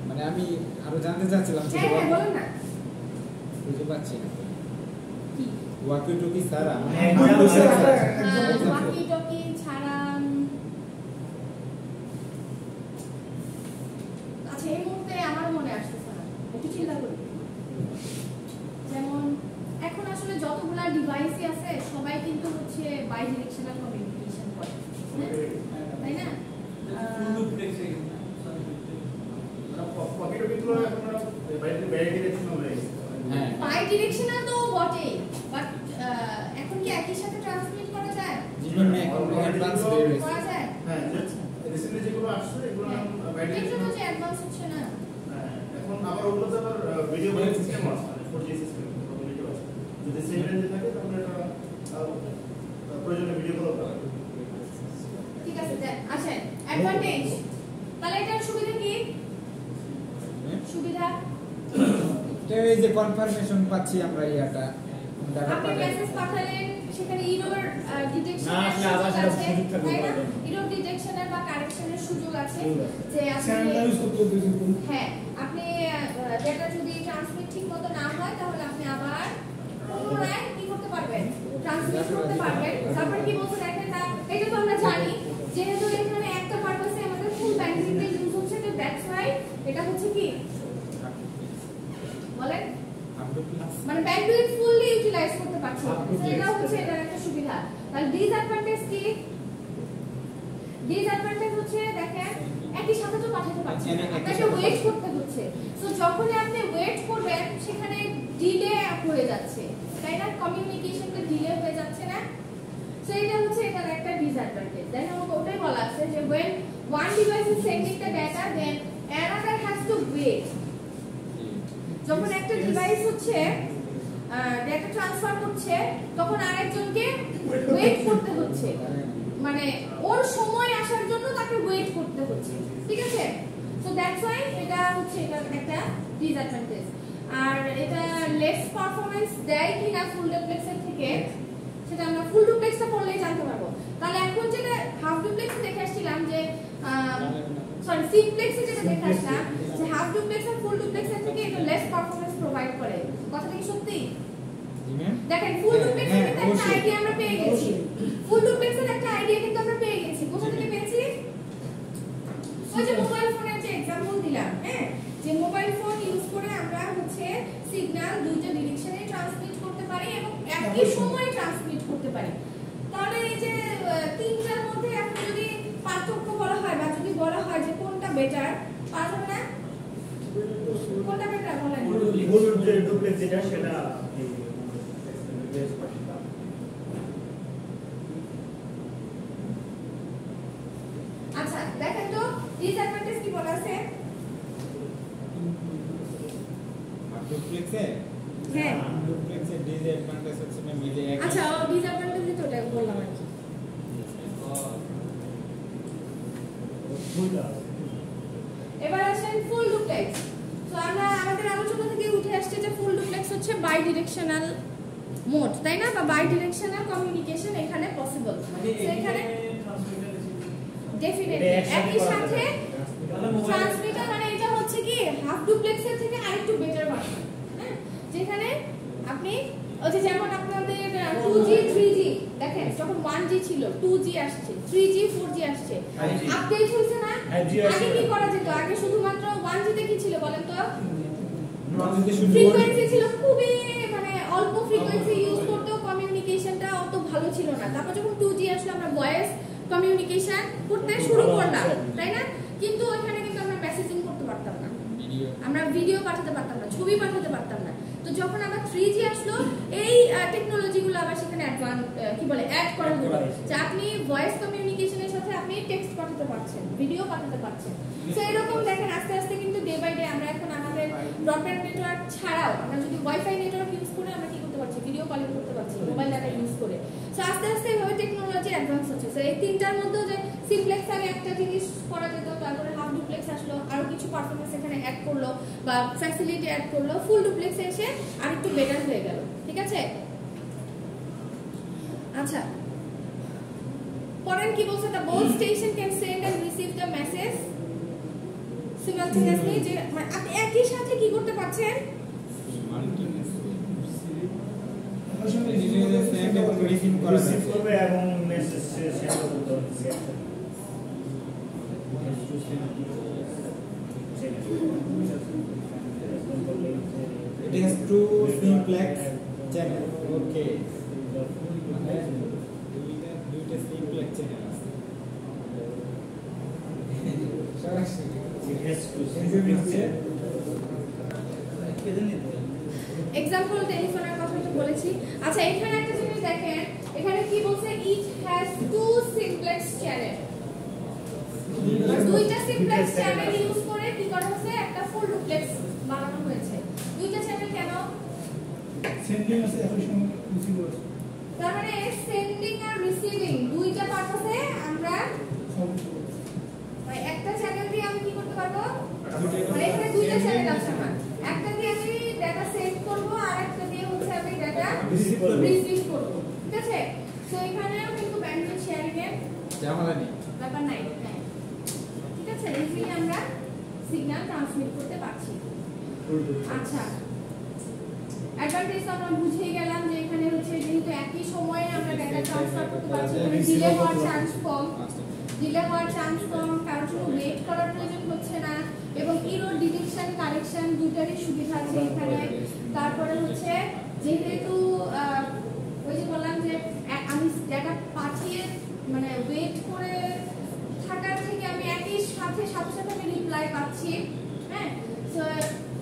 মানে আমি আরো জানতে চাচ্ছিলাম যে হ্যাঁ বলেন না। বুঝতে পারছি না কি ওয়াকি টকি ছাড়া ওয়াকি টকি ছাড়া আচ্ছা এই মুহূর্তে আমার মনে আসতেছে না, একটু চিন্তা করি। যেমন এখন আসলে যতগুলা ডিভাইসই আছে সবাই কিন্তু হচ্ছে বাই ডিরেকশনাল কমিউনিকেশন করে, তাই না? বাই ডিরেকশনাল তো বটেই, বাট এখন কি একই সাথে ট্রান্সমিট করা যায়? জীবন নিয়ে এখন অ্যাডভান্স বের হয়েছে। করা যায়? হ্যাঁ, রিসেন্টলি যেগুলো আসছে এগুলো নাম বাইরে এগুলো তো যে অ্যাডভান্স হচ্ছে না। এখন আবার ওগুলোতে আবার ভিডিও কলিং সিস্টেম আছে, 4G সিস্টেম ভিডিও আছে। যদি সেম রেঞ্জে থাকে তাহলে এটা প্রয়োজনে ভিডিও কল করা যায়। ঠিক আছে, আচ্ছা অ্যাডভান্টেজ তাহলে এটার সুবিধা কি? সুবিধা তো এই যে কনফার্মেশন পাচ্ছি আমরা ইয়াটা ডাটা আপনি পাঠাই। মেসেজ পাঠালেন সেখানে এরর ডিটেকশন না, আসলে আবার সেটা সুযোগ থাকবে না। এরর ডিটেকশনের বা কারেকশনের সুযোগ আছে যে চ্যানেলটা ইউজ করতে হবে। হ্যাঁ, আপনি ডেটা যদি ট্রান্সমিট ঠিকমতো না হয় তাহলে আপনি আবার পুনরায় কি করতে পারবেন? ট্রান্সমিট করতে পারবেন। তারপর কি বলতে দেখেন না, এটা তো আমরা জানি যেহেতু এখানে একটা পারপাসে আমাদের ফুল ব্যান্ডউইথ ইউজ হচ্ছে, তো দ্যাটস ওয়াই এটা হচ্ছে কি বলেন মানে ব্যান্ডউইথ ফুললি ইউটিলাইজ করতে পারছি। এটা হচ্ছে এটার একটা সুবিধা। তাহলে ডিসঅ্যাডভান্টেজ কি? ডিসঅ্যাডভান্টেজ হচ্ছে দেখেন একই সাথে তো পাঠাতে পারছি না, আপনাকে ওয়েট করতে হচ্ছে। সো যখন আপনি ওয়েট করবেন সেখানে ডিলে হয়ে যাচ্ছে, তাই না? কমিউনিকেশনটা ডিলে হয়ে যাচ্ছে না? সো এটা হচ্ছে এটার একটা ডিসঅ্যাডভান্টেজ। দেন ওটাই বলা আছে যে when one device is sending the data then another has to wait। যখন একটা ডিভাইস হচ্ছে ডেটা ট্রান্সফার করছে তখন আরেকজনকে ওয়েট করতে হচ্ছে, মানে ওর সময় আসার জন্য তাকে ওয়েট করতে হচ্ছে, ঠিক আছে? সো দ্যাটস ওয়াই এটা হচ্ছে এটা একটা ডিসঅ্যাডভান্টেজ। আর এটা লেস পারফরম্যান্স দেয় কিনা ফুল ডুপ্লেক্সের থেকে সেটা আমরা ফুল ডুপ্লেক্সটা পড়লেই জানতে পারবো। তাহলে এখন যেটা হাফ ডুপ্লেক্স দেখে আসছিলাম যে সরি সিমপ্লেক্সে যেটা দেখে আসলাম যে হাফ ডুপ্লেক্স আর ফুল ডুপ্লেক্সের থেকে এটা লেস পারফরম্যান্স প্রোভাইড করে, কথাটা কি সত্যি? দেখেন ফুল ডুপ্লেক্সের একটা আইডিয়া আমরা পেয়ে গেছি, ফুল ডুপ্লেক্সের একটা আইডিয়া কিন্তু আমরা পেয়ে গেছি। কোথা থেকে পেয়েছি? ওই যে মোবাইল ফোনের যে एग्जांपल দিলাম, হ্যাঁ, যে মোবাইল ফোন ইউজ করে আমরা হচ্ছে সিগন্যাল দুইটা ডিরেকশনে ট্রান্সমিট করতে পারি এবং একই সময়ে ট্রান্সমিট করতে পারি। তাহলে এই যে তিনটার মধ্যে এখন যদি পার্থক্য বলা হয় বা যদি বলা হয় যে কোনটা বেটার, পাওয়া যাবে না? কোনটা বেটার বলেন? ফুল ডুপ্লেক্স যেটা সেটা আচ্ছা দেখেন তো ডিসঅ্যাডভান্টেজ কি বলা আছে? ডুপ্লেক্সে হ্যাঁ ডুপ্লেক্সে ডিসঅ্যাডভান্টেজ হচ্ছে না মিলে এক। আচ্ছা ও ডিসঅ্যাডভান্টেজ তো ওটা বললাম আর কি। এবার আসেন ফুল ডুপ্লেক্স। তো আমরা আমাদের আলোচনা থেকে উঠে আসছে যে ফুল ডুপ্লেক্স হচ্ছে বাই ডিরেকশনাল মোড, তাই না? বা বাই ডিরেকশনাল কমিউনিকেশন এখানে পসিবল। সেখানে ডেফিনেটলি একই সাথে ট্রান্সমিটার মানে এটা হচ্ছে কি হাফ ডুপ্লেক্সের থেকে আরেকটু বেটার ভার্সন, হ্যাঁ, যেখানে আপনি ওই যে যেমন আপনাদের 2G 3G দেখেন যখন 1G ছিল 2G আসছে 3G 4G আসছে, আপডেট হইছে না? আগে কি করা যেত? আগে শুধুমাত্র 1G তে কি ছিল বলেন তো? ফ্রিকোয়েন্সি ছিল খুবই মানে অল্প ফ্রিকোয়েন্সি ইউজ করতেও কমিউনিকেশনটা অত ভালো ছিল না। তারপর যখন 2G আসলো আমরা ভয়েস কমিউনিকেশন করতে শুরু করলাম, তাই না? কিন্তু ওখানে কিন্তু আমরা মেসেজিং করতে পারতাম না, আমরা ভিডিও পাঠাতে পারতাম না, ছবি পাঠাতে পারতাম না। তো যখন আবার 3G আসলো এই টেকনোলজিগুলো আবার সেখানে অ্যাড করা হলো যে আপনি ভয়েস কমিউনিকেশনের সাথে আপনি টেক্সট পাঠাতে পারছেন, ভিডিও পাঠাতে পারছেন। তো এরকম দেখেন আস্তে আস্তে কিন্তু ডে বাই ডে আমরা এখন আমাদের ব্রডব্যান্ড নেটওয়ার্ক ছাড়াও আমরা যদি ওয়াইফাই নেটওয়ার্ক ইউজ করে আমরা কি করতে পারছি, ভিডিও কলিং করতে পারছি মোবাইল ডাটা ইউজ করে। তো আস্তে আস্তে এইভাবে টেকনোলজি অ্যাডভান্স হচ্ছে। তো এই তিনটার মধ্যে যে সিমপ্লেক্স আগে একটা জিনিস করা যেত, তারপরে হাফ ডুপ্লেক্স আসলো, আরো কিছু পারফরমেন্স এখানে অ্যাড করলো বা ফ্যাসিলিটি অ্যাড করলো, ফুল ডুপ্লেক্স এসে আর একটু বেটার হয়ে গেল। ঠিক আছে, আচ্ছা পরের কি বলছে, the both station can send and receive the message simultaneously, যে আপনি একই সাথে কি করতে পারছেন, রিসিভ করবে এবং মেসেজ শেয়ার করতে হবে। It has two simplex channel. Okay. দুইটা simplex channel আছে। এক্সাম্পল টেলিফোনের কথা তো বলেছি। আচ্ছা এখানে একটা জিনিস দেখেন, এখানে কি বলছে, each has two simplex channel. দুইটা সিমপ্লেক্স চ্যানেল ইউজ করে কি করা হয়েছে, একটা ফুল ডুপ্লেক্স বানানো হয়েছে। দুইটা চ্যানেল কেন, সেন্ডিং আছে একই সময় রিসিভ আছে, তার মানে সেন্ডিং আর রিসিভিং দুইটা পারপাসে আমরা মানে একটা চ্যানেল দিয়ে আমি কি করতে পারবো, মানে এখানে দুইটা চ্যানেল আছে আমার, একটা দিয়ে আমি ডাটা সেন্ড করব আর একটা দিয়ে হচ্ছে আমি ডাটা রিসিভ করব। ঠিক আছে, সো এখানেও কিন্তু ব্যান্ডউইথ শেয়ারিং এর ঝামেলা নেই, ব্যাপার নাই। ঠিক আছে, ইজিলি আমরা সিগন্যাল ট্রান্সমিট করতে পারছি। আচ্ছা অ্যাডভান্টেজ আমরা বুঝেই গেলাম যে এখানে হচ্ছে যেহেতু একই সময়ে আমরা ডাটা ট্রান্সফার করতে পারছি, ডিলে হওয়ার চান্স কম, কারোর জন্য ওয়েট করার প্রয়োজন হচ্ছে না, এবং এরর ডিটেকশন কারেকশন দুটারই সুবিধা আছে এখানে। তারপরে হচ্ছে যেহেতু ওই যে বললাম যে আমি ডাটা পাঠিয়ে মানে ওয়েট করে থাকার থেকে আমি একই সাথে আমি রিপ্লাই পাচ্ছি। হ্যাঁ, সো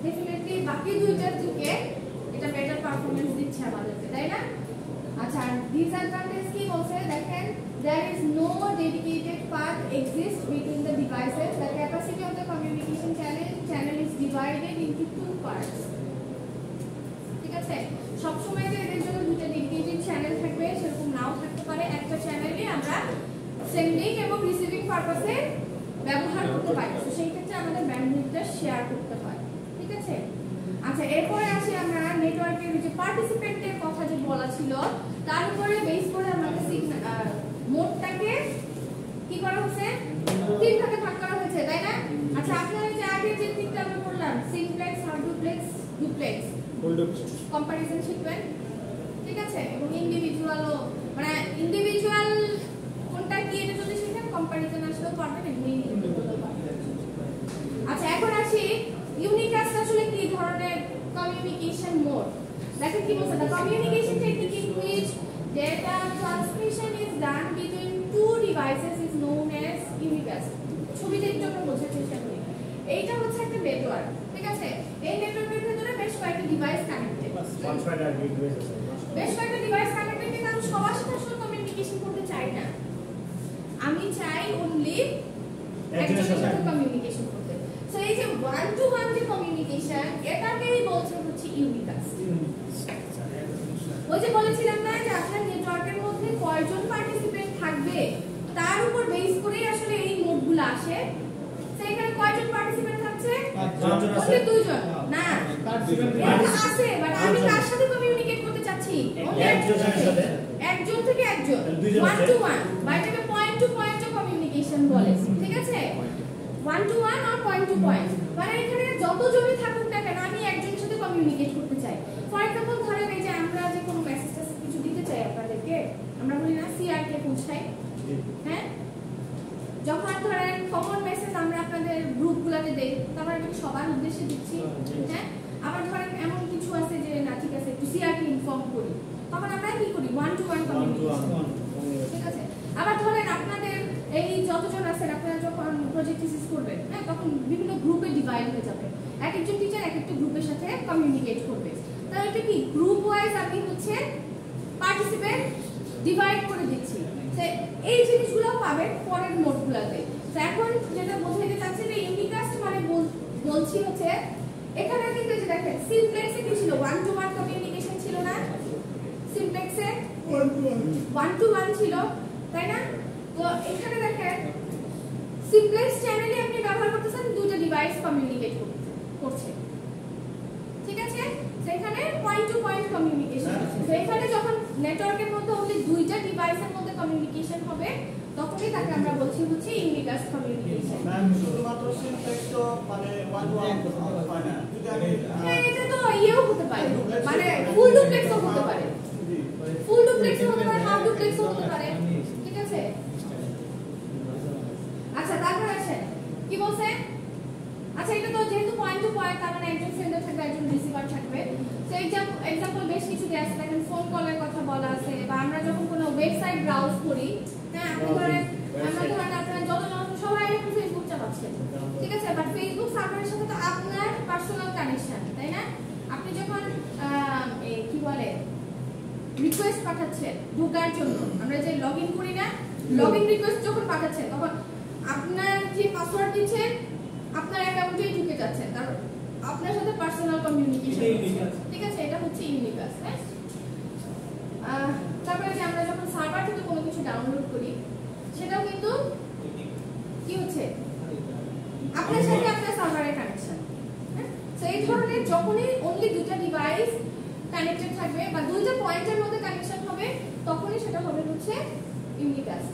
ডেফিনেটলি বাকি দুইটার থেকে এটা বেটার পারফরম্যান্স দিচ্ছে আমাদেরকে, তাই না? আচ্ছা ডিসঅ্যাডভান্টেজ কি বলছে দেখেন, there is no dedicated path exists between the devices. The capacity of the communication channel is divided into two parts. ঠিক আছে, সব সময় যে এদের জন্য দুটো ডেডিকেটেড চ্যানেল থাকবে সেরকম নাও থাকতে পারে। একটা চ্যানেলে আমরা সেন্ডিং এবং রিসিভিং পারপাসে ব্যবহার করতে পারি, তো সেই ক্ষেত্রে আমাদের ব্যান্ডউইথটা শেয়ার করতে হয়। ঠিক আছে, আচ্ছা এরপরে আসি আমরা নেটওয়ার্কের যে পার্টিসিপেন্টের কথা যে বলা ছিল তার উপরে বেস করে আমাদের মোডটাকে কি করা হচ্ছে, তিন ভাগে ভাগ করা হয়েছে, তাই না? আচ্ছা আপনারা যে আগে যে তিনটা আমরা বললাম, simplex, half duplex, duplex, comparison শিখবেন। ঠিক আছে, এবং ইন্ডিভিজুয়ালও মানে ইন্ডিভিজুয়াল কোনটা কি এটা যদি শিখেন কম্পারিজন আসলেও পারবেন, এমনি ইন্ডিভিজুয়ালও পারবেন। আচ্ছা এখন আসি ইউনিকাস্ট আসলে কি ধরনের কমিউনিকেশন মোড। দেখেন কি বলছে, the communication technique in which data transmission is done between two devices is known as unicast. ছবিতে একটু আমরা বোঝার চেষ্টা করি, এইটা হচ্ছে একটা নেটওয়ার্ক। ঠিক আছে, এই নেটওয়ার্কের ভিতরে বেশ কয়েকটা ডিভাইস কানেক্টেড, কিন্তু আমি সবার সাথে আসলে কমিউনিকেশন করতে চাই না, আমি চাই অনলি একজনের সাথে কমিউনিকেশন করতে। সো এই যে ওয়ান টু ওয়ান যে কমিউনিকেশন, এটাকেই বলছে হচ্ছে ইউনিকাস্ট। ওই যে বলেছিলাম না যে আপনার নেটওয়ার্কের মধ্যে কয়জন পার্টিসিপেন্ট থাকবে তার উপর বেস করে আসলে এই মোডগুলো আসে। তো এখানে কয়জন পার্টিসিপেন্ট থাকছে, ওনলি দুইজন না আছে, বাট আমি কার সাথে কমিউনিকেট করতে চাচ্ছি, একজন থেকে একজন, ওয়ান টু ওয়ান, বা এটাকে পয়েন্ট টু পয়েন্ট কমিউনিকেশন বলে। ঠিক আছে, ওয়ান টু ওয়ান আর পয়েন্ট টু পয়েন্ট, মানে এখানে যতজনই থাকুক না কেন আমি একজনের সাথে কমিউনিকেট করতে চাই। ফর এক্সাম্পল ধরেন এই যে আমরা যে কোনো মেসেজ কিছু দিতে চাই আপনাদেরকে, আমরা বলি না সিআরকে পৌঁছাই। হ্যাঁ, যখন ধরেন কমন মেসেজ আমরা আপনাদের গ্রুপগুলোতে দেই, তারপর আমি সবার উদ্দেশ্যে দিচ্ছি। হ্যাঁ, আবার ধরেন এমন কিছু আছে যে না ঠিক আছে একটু সিআরকে ইনফর্ম করি, তখন আমরা কি করি, ওয়ান টু ওয়ান কমিউনিকেশন। ঠিক আছে, আবার ধরেন আপনাদের এই যতজন আছেন আপনারা যখন প্রজেক্ট থিসিস করবেন, হ্যাঁ তখন বিভিন্ন গ্রুপে ডিভাইড হয়ে যাবে, এক একজন টিচার এক একটা গ্রুপের সাথে কমিউনিকেট করবে। তাহলে এটা কি গ্রুপ ওয়াইজ আমি হচ্ছে পার্টিসিপেন্ট ডিভাইড করে দিচ্ছি। এই জিনিসগুলো পাবেন পরের নোটগুলোতে। তো এখন যেটা বোঝাতে চাচ্ছি যে ইউনিকাস্ট মানে বলছি হচ্ছে এখানে কিন্তু যে দেখেন সিমপ্লেক্সে কি ছিল 1 to 1 কমিউনিকেশন ছিল না, সিমপ্লেক্সে 1 to 1 ছিল তাই না। তো এখানে দেখেন সিমপ্লেক্স চ্যানেলে আপনি ব্যবহার করতেছেন দুটো ডিভাইস কমিউনিকেট করছে, ঠিক আছে। সেখানে পয়েন্ট টু পয়েন্ট কমিউনিকেশন। সেখানে যখন নেটওয়ার্কের মধ্যে only দুইটা ডিভাইসের মধ্যে কমিউনিকেশন হবে তখনই তাকে আমরা বলছি হচ্ছে ইউনিকাস্ট কমিউনিকেশন। ম্যাম শুধুমাত্র সিনট্যাক্স তো মানে 1 to 1 হয় না, যদি আমি হ্যাঁ এটা তো ইয়েও হতে পারে, মানে ফুল ডুপ্লেক্সও হতে পারে, ফুল ডুপ্লেক্সও হতে পারে, হাফ ডুপ্লেক্সও হতে পারে, ঠিক আছে। আচ্ছা তারপর আসেন কি বলছে, আচ্ছা এটা তো যেহেতু পয়েন্ট টু পয়েন্ট তার মানে একজন সেন্ডার থাকবে একজন রিসিভার থাকবে। তো এক্সাম্পল বেশ কিছু দেওয়া আছে, দেখেন ফোন কলের কথা বলা আছে, বা আমরা যখন কোনো ওয়েবসাইট ব্রাউজ করি, হ্যাঁ আপনি ধরেন আমরা ধরেন আপনারা যতজন সবাই এখন ফেসবুক চালাচ্ছেন, ঠিক আছে, বাট ফেসবুক সার্ভারের সাথে তো আপনার পার্সোনাল কানেকশন, তাই না। আপনি যখন কি বলে রিকোয়েস্ট পাঠাচ্ছেন ঢোকার জন্য, আমরা যে লগইন করি না, লগইন রিকোয়েস্ট যখন পাঠাচ্ছেন তখন আপনার যে পাসওয়ার্ড দিচ্ছেন আপনার অ্যাকাউন্টেই ঢুকে যাচ্ছেন, কারণ আপনার সাথে পার্সোনাল কমিউনিকেশন, ঠিক আছে, এটা হচ্ছে ইউনিকাস্ট। হ্যাঁ তারপরে যে আমরা যখন সার্ভার থেকে কোনো কিছু ডাউনলোড করি সেটাও কিন্তু কি হচ্ছে আপনার সাথে আপনার সার্ভারের কানেকশন। হ্যাঁ তো এই ধরনের যখনই অনলি দুটো ডিভাইস কানেক্টেড থাকবে বা দুইটা পয়েন্টের মধ্যে কানেকশন হবে তখনই সেটা হবে হচ্ছে ইউনিকাস্ট।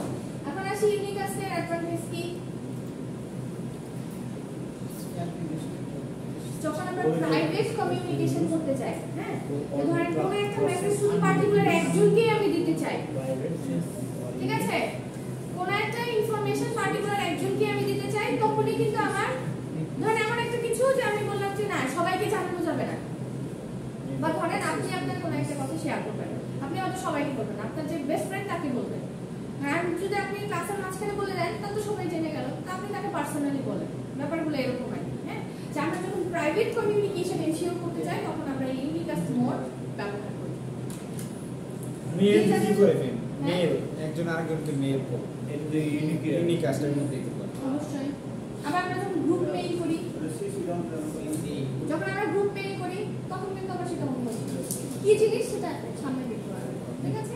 এখন আসি ইউনিকাস্টের অ্যাডভান্টেজ কি। যখন আমরা প্রাইভেট কমিউনিকেশন করতে চাই, হ্যাঁ ধরেন কোনো একটা মেসেজ শুধু পার্টিকুলার একজনকেই আমি দিতে চাই, ঠিক আছে, কোনো একটা ইনফরমেশন পার্টিকুলার একজনকে আমি দিতে চাই, তখনই কিন্তু আমার ধরেন এমন একটা কিছু যে আমি বললাম যে না সবাইকে জানানো যাবে না, বা ধরেন আপনি আপনার কোনো একটা কথা শেয়ার করবেন, আপনি হয়তো সবাইকে বলবেন, আপনার যে বেস্ট ফ্রেন্ড তাকে বলবেন, আর যদি আপনি ক্লাসের মাঝখানে বলে দেন তাহলে তো সবাই জেনে গেল, তা আপনি তাকে পার্সোনালি বলেন, ব্যাপারগুলো এরকম হয়। হ্যাঁ যে আমরা যখন প্রাইভেট কমিউনিকেশন এনশিওর করতে চাই তখন আমরা ইউনিকাস্ট মোড ব্যবহার করি। মেল কি করে ফেন মেল একজন আরেকজনকে মেল করে এটা ইউনিকাস্টের মধ্যে দিতে পারে। অবশ্যই। আবার আমরা যখন গ্রুপ মেইল করি, যখন আমরা গ্রুপ মেইল করি তখন কিন্তু আমরা সেটা অনুমতি দিই, কি জিনিস সেটা সামনে দেখতে পারবো, ঠিক আছে।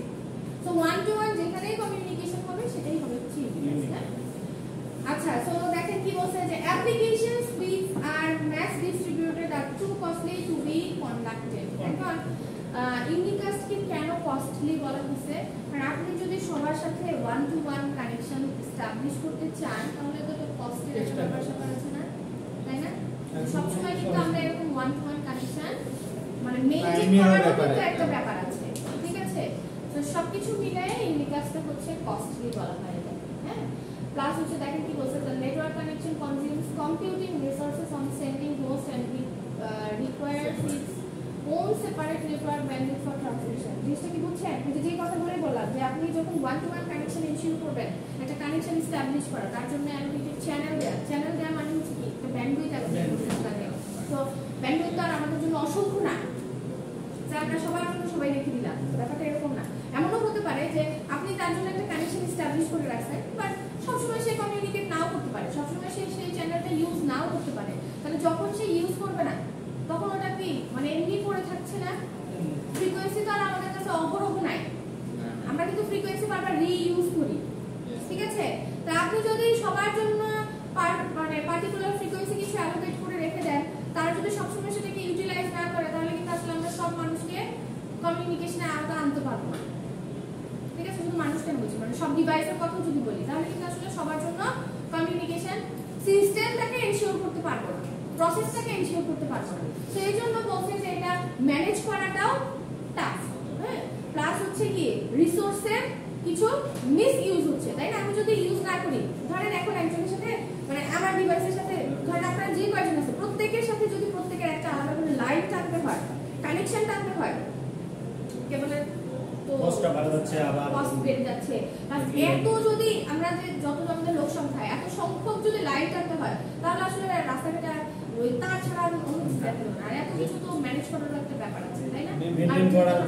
সো 1 to 1 যেখানেই কমিউনিকেশন হবে সেটাই হবে হচ্ছে ইউনিকাস্ট। আচ্ছা সো দেখেন কি বলছে যে applications which are mass distributed are too costly to be conducted। এখন ইউনিকাস্ট কি কেন কস্টলি বলা হচ্ছে, কারণ আপনি যদি সবার সাথে 1 to 1 কানেকশন এস্টাবলিশ করতে চান তাহলে তো কস্টের একটা ব্যাপার স্যাপার আছে না, তাই না। সবসময় কিন্তু আমরা এরকম 1 to 1 কানেকশন মানে মেইনটেইন করার কিন্তু একটা ব্যাপার আছে, ঠিক আছে। তো সবকিছু মিলিয়ে ইউনিকাস্টটা হচ্ছে কস্টলি বলা হয়। হ্যাঁ প্লাস হচ্ছে দেখেন কি বলছে, the network connection consumes computing resources on sending host and requires its own separate network bandwidth for transmission। জিনিসটা কি বুঝছেন, যে কথা বলে বললাম যে আপনি যখন 1 to 1 কানেকশন এনশিওর করবেন, একটা কানেকশন এস্টাবলিশ করা, তার জন্য অ্যালোকেটেড চ্যানেল দেয়া মানে হচ্ছে কি একটা ব্যান্ডউইথ অ্যালোকেট লাগে। তো ব্যান্ডউইথ তো আর আমাদের জন্য অসংখ্য না যে আমরা সবার জন্য সবাই রেখে দিলাম, ব্যাপারটা এরকম না। এমনও হতে পারে যে আপনি তার জন্য একটা কানেকশন এস্টাবলিশ করে রাখছেন, বাট সবসময় সে কমিউনিকেট নাও করতে পারে, সবসময় সে সেই চ্যানেলটা ইউজ নাও করতে পারে, তাহলে যখন সে ইউজ করবে না তখন ওটা কি মানে এমনি পড়ে থাকছে না, ফ্রিকোয়েন্সি তো আর আমাদের কাছে অহরহ নাই, আমরা কিন্তু ফ্রিকোয়েন্সি বারবার রিইউজ করি, ঠিক আছে। তা আপনি যদি সবার জন্য মানে পার্টিকুলার ফ্রিকোয়েন্সি কিছু অ্যালোকেট করে রেখে দেন, তারা যদি সবসময় সেটাকে ইউটিলাইজ না করে তাহলে কিন্তু আসলে আমরা সব মানুষকে কমিউনিকেশনে আওতা আনতে পারবো না, ঠিক আছে। শুধু মানুষকে বলছি, মানে সব ডিভাইসের কথা যদি বলি তাহলে কিন্তু আসলে সবার জন্য কমিউনিকেশন সিস্টেমটাকে এনশিওর করতে পারবো না, প্রসেসটাকে এনশিওর করতে পারবো না। তো এই জন্য বলছে যে এটা ম্যানেজ করাটাও টাফ। হ্যাঁ প্লাস হচ্ছে কি রিসোর্সের কিছু মিস ইউজ হচ্ছে, তাই না। আমি যদি ইউজ না করি, ধরেন এখন একজনের সাথে মানে আমার ডিভাইসের সাথে ধরেন আপনার যে কয়জন আছে প্রত্যেকের সাথে যদি প্রত্যেকের একটা আলাদা করে লাইন টানতে হয়, কানেকশন টানতে হয়, কেবল তো কষ্টটা বাড়া যাচ্ছে, আবার কষ্ট বেড়ে যাচ্ছে। এত যদি আমরা যে যত আমাদের লোক সংখ্যা এত সংখ্যক যদি লাইন টানতে হয় হয় তাহলে আসলে রাস্তাঘাটে ওই তার ছাড়া আর অন্য কিছু দেখতে হবে না। আর এত কিছু তো ম্যানেজ করার একটা ব্যাপার আছে, তাই না? Maintain করার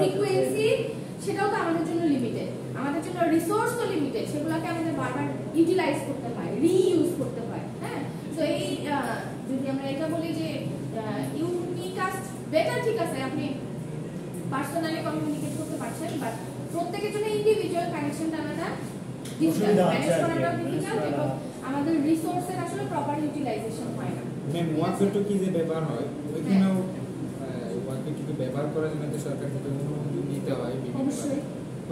ফ্রিকোয়েন্সি সেটাও তো আমাদের জন্য লিমিটেড, আমাদের জন্য রিসোর্স তো লিমিটেড, সেগুলোকে আমাদের বারবার ইউটিলাইজ করতে হয়, রিইউজ করতে হয়। হ্যাঁ, তো এই যদি আমরা এটা বলি যে ইউনিকাস্ট বেটার, ঠিক আছে আপনি পার্সোনালি কমিউনিকেট করতে পারছেন, বাট প্রত্যেকের জন্য ইন্ডিভিজুয়াল কানেকশনটা আলাদা, ডিজিটাল ম্যানেজ করাটাও ডিজিটাল, এবং আমাদের রিসোর্সের আসলে প্রপার ইউটিলাইজেশন হয় না। ওয়াকিটকি যে ব্যবহার হয় ওইখানেও ওয়াকিটকি ব্যবহার করার জন্য সরকার থেকে অনুমতি নিতে হয় অবশ্যই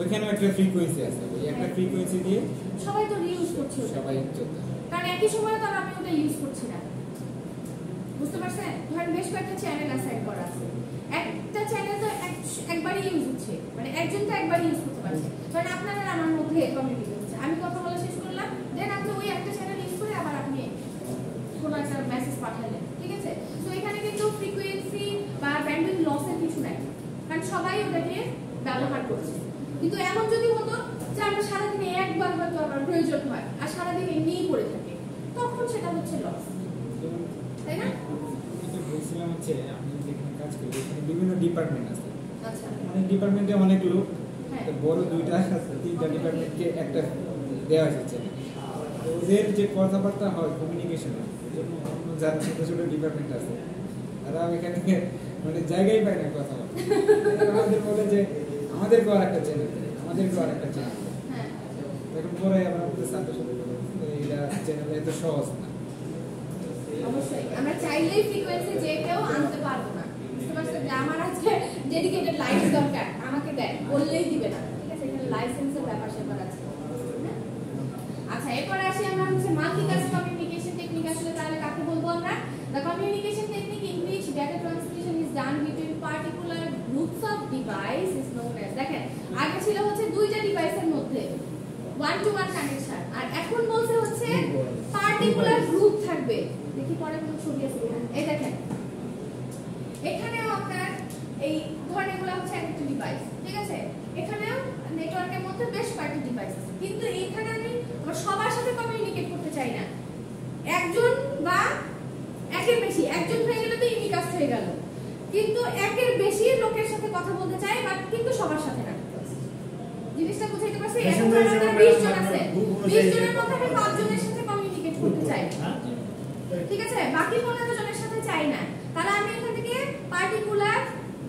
ওইখানেও একটা ফ্রিকোয়েন্সি আছে, ওই একটা ফ্রিকোয়েন্সি দিয়ে সবাই তো রিইউজ করছে ওটা, সবাই চলতে হয়। কারণ একই সময় তো আমি ওটা ইউজ করছি না, বুঝতে পারছেন? ধরেন বেশ কয়েকটা চ্যানেল অ্যাসাইন করা আছে, একটা চ্যানেল তো একবারই ইউজ হচ্ছে, মানে একজন তো একবারই ইউজ করতে পারছে, কারণ আপনার আর আমার মধ্যে কমিউনিকেট হচ্ছে, আমি কথা বলা শেষ করলাম, দেন আপনি ওই একটা চ্যানেল ইউজ করে আবার আপনি কোনো একটা মেসেজ পাঠালেন, ঠিক আছে? তো এখানে কিন্তু ফ্রিকোয়েন্সি বা ব্যান্ডউইথ লসের কিছু নাই, কারণ সবাই ওটাকে ব্যবহার করছে। কিন্তু এমন যদি হতো যে আমরা সারাদিনে একবার হয়তো আমার প্রয়োজন হয় আর সারাদিন এমনিই পড়ে থাকে, তখন সেটা হচ্ছে লস, তাই না? বলছিলাম হচ্ছে আমি যেখানে কাজ করি এখানে বিভিন্ন ডিপার্টমেন্ট আছে, আচ্ছা, অনেক ডিপার্টমেন্টে অনেক লোক, হ্যাঁ। তো বড় দুইটা তিনটা ডিপার্টমেন্টকে একটা দেওয়া হয়েছে, তো ওদের যে কথাবার্তা হয় কমিউনিকেশন যারা ছোট ছোট ডিপার্টমেন্ট আছে তারা এখানে মানে জায়গায় পায় না কথা বলা, আমাদের বলে যে আমাদেরকেও আর একটা চ্যানেল, আমাদেরকেও আর একটা চ্যানেল, হ্যাঁ, এখন পরে আমরা আমাদের ছাত্র সাথে এইটা চ্যানেল এত সহজ না। অবশ্যই আমরা চাইলেই ফ্রিকোয়েন্সি যে কেউ আনতে পারবো না, বুঝতে পারছেন? যে আমার আজকে ডেডিকেটেড লাইট দরকার, আমাকে দেন বললেই দিবে না, ঠিক আছে? এখানে লাইসেন্সের ব্যাপার স্যাপার আছে। হ্যাঁ? আচ্ছা, এরপরে আসি আমরা হচ্ছে মাল্টিটাস্ক কমিউনিকেশন টেকনিক। আসলে তাহলে কাকে বলবো আমরা? The communication technique in which data transmission is done between particular groups of device is known as, দেখেন আগে ছিল হচ্ছে দুইটা ডিভাইসের মধ্যে ওয়ান টু ওয়ান কানেকশন, আর এখন বলছে হচ্ছে পার্টিকুলার গ্রুপ থাকবে। দেখি পরে কোন ছবি আছে কিনা, এই দেখেন এখানেও আপনার এই ধরেন এগুলো হচ্ছে একটা ডিভাইস, ঠিক আছে? এখানেও নেটওয়ার্কের মধ্যে বেশ কয়েকটা ডিভাইস আছে, কিন্তু এখানে আমি সবার সাথে কমিউনিকেট করতে চাই না, একজন বা একের বেশি, একজন হয়ে গেলে তো ইউনিকাস্ট হয়ে গেল, কিন্তু একের বেশি লোকের সাথে কথা বলতে চাই, বাট কিন্তু সবার সাথে না। জিনিসটা বুঝাইতে পারছি? এখন ধরেন আমার 20 জন আছে, 20 জনের মধ্যে আমি 5 জনের সাথে কমিউনিকেট করতে চাই, ঠিক আছে? বাকি 15 জনের সাথে চাই না, তাহলে আমি এখান থেকে পার্টিকুলার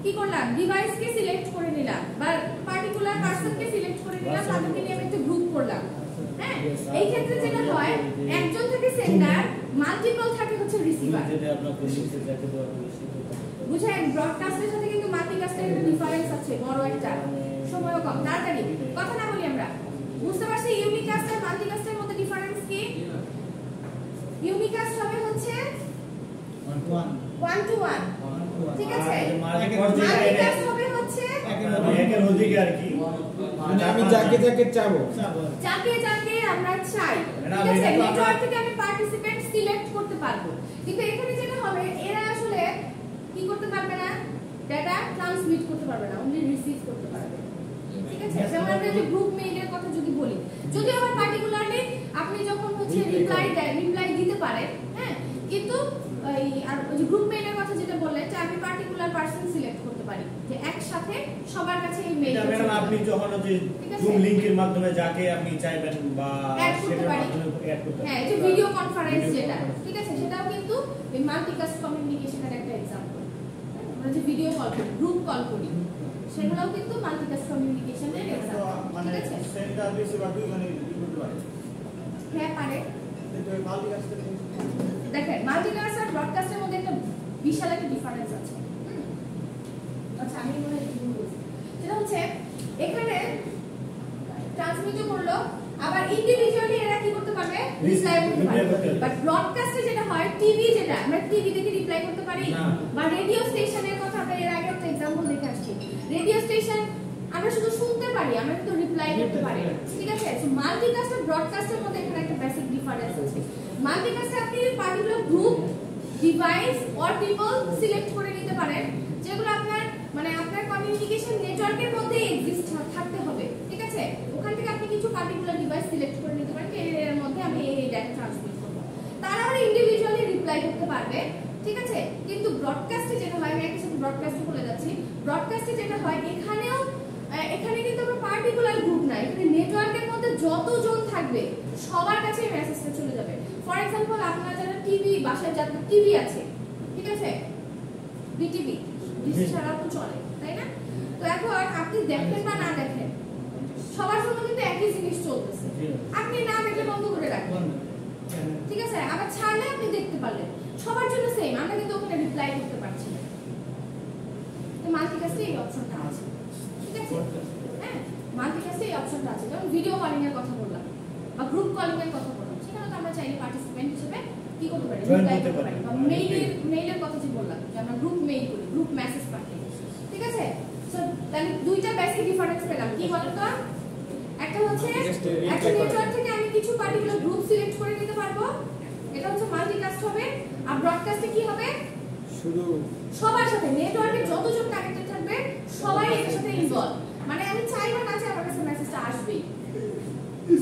কি করলাম, ডিভাইসকে সিলেক্ট করে নিলাম বা পার্টিকুলার পারসনকে সিলেক্ট করে নিলাম, তাদেরকে নিয়ে আমি একটা গ্রুপ করলাম। হ্যাঁ, এই ক্ষেত্রে যেটা হয় একজন থেকে সেন্ডার, মাল্টিপল থাকে হচ্ছে রিসিভার। বুঝেন? ব্রডকাস্টের সাথে কিন্তু মাল্টিকাস্টের একটা ডিফারেন্স আছে, বড় একটা, সময়ও কম, তাড়াতাড়ি কথা না বলি আমরা, বুঝতে পারছি? ইউনিকাস্ট আর মাল্টিকাস্টের মধ্যে ডিফারেন্স কি? ইউনিকাস্ট হবে হচ্ছে ওয়ান টু ওয়ান, ঠিক আছে? মাল্টিকাস্ট হবে হচ্ছে একের অধিক আর কি, মানে আমি যাকে যাকে চাবো, যাকে যাকে আমরা চাই, ঠিক আছে? নেটওয়ার্ক থেকে আমি পার্টিসিপেন্ট সিলেক্ট করতে পারবো, কিন্তু এখানে যেটা হবে এরা আসলে কি করতে পারবে না, ডাটা ট্রান্সমিট করতে পারবে না, অনলি রিসিভ করতে পারবে, ঠিক আছে? যেমন আমরা যে গ্রুপ মেইলের কথা যদি বলি, যদি আবার পার্টিকুলারলি আপনি যখন হচ্ছে রিপ্লাই দিতে পারেন, হ্যাঁ, কিন্তু এই আর ওই গ্রুপ মেইলের কথা যেটা বললেন যে আমি পার্টিকুলার পারসন সিলেক্ট করতে পারি যে একসাথে সবার কাছে এই মেইল, ম্যাডাম আপনি যখন যে জুম লিংকের মাধ্যমে যাকে আপনি চাইবেন বা অ্যাড করতে সেটার পারি, মাধ্যমে অ্যাড করতে হ্যাঁ, এই যে ভিডিও কনফারেন্স যেটা, ঠিক আছে? সেটাও কিন্তু এই মাল্টিকাস্ট কমিউনিকেশনের একটা এক্সাম্পল। আমরা যে ভিডিও কল করি, গ্রুপ কল করি, সেগুলোও কিন্তু মাল্টিকাস্ট কমিউনিকেশনের এক্সাম্পল, মানে ঠিক আছে? সেন্টার রিসিভার দুইজনে করতে পারে। হ্যাঁ, পারে। কিন্তু মাল্টিকাস্টের দেখেন মাল্টিকাস্ট আর ব্রডকাস্টের মধ্যে একটা বিশাল একটা ডিফারেন্স আছে। আচ্ছা, আমি মনে হয় ভুল বলছি, সেটা হচ্ছে এখানে ট্রান্সমিটও করলো, আবার ইন্ডিভিজুয়ালি এরা কি করতে পারবে, রিপ্লাই করতে পারবে। বাট ব্রডকাস্টে যেটা হয়, টিভি যেটা আমরা টিভি দেখে রিপ্লাই করতে পারি, বা রেডিও স্টেশনের কথা আমরা এর আগে একটা एग्जांपल দেখে আসছি, রেডিও স্টেশন আমরা শুধু শুনতে পারি, আমরা কিন্তু রিপ্লাই করতে পারি না, ঠিক আছে? সো মাল্টিকাস্ট আর ব্রডকাস্টের মধ্যে এখানে একটা বেসিক ডিফারেন্স আছে। মাল্টিকাস্টে আপনি particular group, device or people select করে নিতে পারেন, যেগুলো আপনার মানে আপনার কমিউনিকেশন নেটওয়ার্কের মধ্যে এক্সিস্ট থাকতে হবে, ঠিক আছে? ওখান থেকে আপনি কিছু পার্টিকুলার ডিভাইস সিলেক্ট করে নিতে পারেন যে এর মধ্যে আমি এই ডাটা ট্রান্সমিট করব। তার রিপ্লাই করতে পারবে, ঠিক আছে? কিন্তু ব্রডকাস্টে যেটা হয়, আমি একটা সাথে ব্রডকাস্টে বলে যাচ্ছি, ব্রডকাস্টে যেটা হয় এখানে কিন্তু আমরা পার্টিকুলার গ্রুপ না, এখানে নেটওয়ার্কের মধ্যে যতজন থাকবে সবার কাছে মেসেজটা চলে যাবে। ফর এক্সাম্পল আপনারা যারা টিভি বাসায় যাদের টিভি আছে, ঠিক আছে, বিটিভি ডিশ ছাড়াও তো চলে, তাই না? তো এখন আপনি দেখেন বা না দেখেন সবার জন্য কিন্তু একই জিনিস চলতেছে, আপনি না দেখলে বন্ধ করে রাখবেন, ঠিক আছে? আবার ছাড়লে আপনি দেখতে পারলেন, সবার জন্য সেম, আমরা কিন্তু ওখানে রিপ্লাই করতে পারছি না। তো মাল্টিকাস্টে এই অপশনটা আছে, ঠিক আছে? হ্যাঁ, মাল্টিকাস্টে এই অপশনটা আছে। যেমন ভিডিও কলিং এর কথা বললাম বা গ্রুপ কলিং এর কথা বললাম, সেখানে তো আমরা চাইলে পার্টিসিপেন্ট হিসেবে কি করতে পারি, রিপ্লাই করতে পারি। বা মেইলের কথা যে বললাম যে আমরা গ্রুপ মেইল করি, গ্রুপ মেসেজ পাঠাই, ঠিক আছে? সো তাহলে দুইটা বেসিক ডিফারেন্স পেলাম। কি বলেন তো? একটা হচ্ছে একটা নেটওয়ার্ক থেকে আমি কিছু পার্টিকুলার গ্রুপ সিলেক্ট করে নিতে পারবো, এটা হচ্ছে মাল্টিকাস্ট হবে। আর ব্রডকাস্টে কি হবে, শুধু সবার সাথে নেটওয়ার্কে যতজন কানেক্টেড থাকবে সবাই এর সাথে ইনভলভ, মানে আমি চাই বা না চাই আমার কাছে মেসেজটা আসবেই,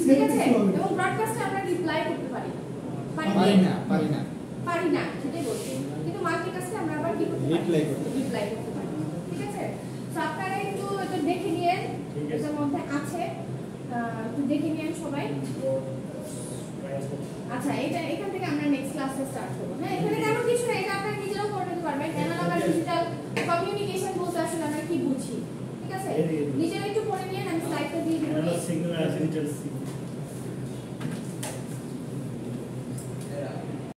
ঠিক আছে? এবং ব্রডকাস্টে আমরা রিপ্লাই করতে পারি পারি না সেটাই বলছি, কিন্তু মাল্টিকাস্টে আমরা আবার কি করতে পারি, রিপ্লাই করতে পারি, ঠিক আছে? তো আপনারা একটু এটা দেখে নিয়েন, এটার মধ্যে আছে, একটু দেখে নিয়েন সবাই। আচ্ছা, এখান থেকে আমরা নেক্সট ক্লাসে স্টার্ট করব। হ্যাঁ, এখানে তেমন কিছু না, এটা আপনারা নিজেরাও করে নিতে পারবেন। অ্যানালগ আর ডিজিটাল কমিউনিকেশন বলতে আসলে আমরা কি বুঝি, ঠিক আছে? নিজেরা একটু পড়ে নিয়ে আমি স্লাইডটা দিয়ে দিব। সিগন্যাল আর ডিজিটাল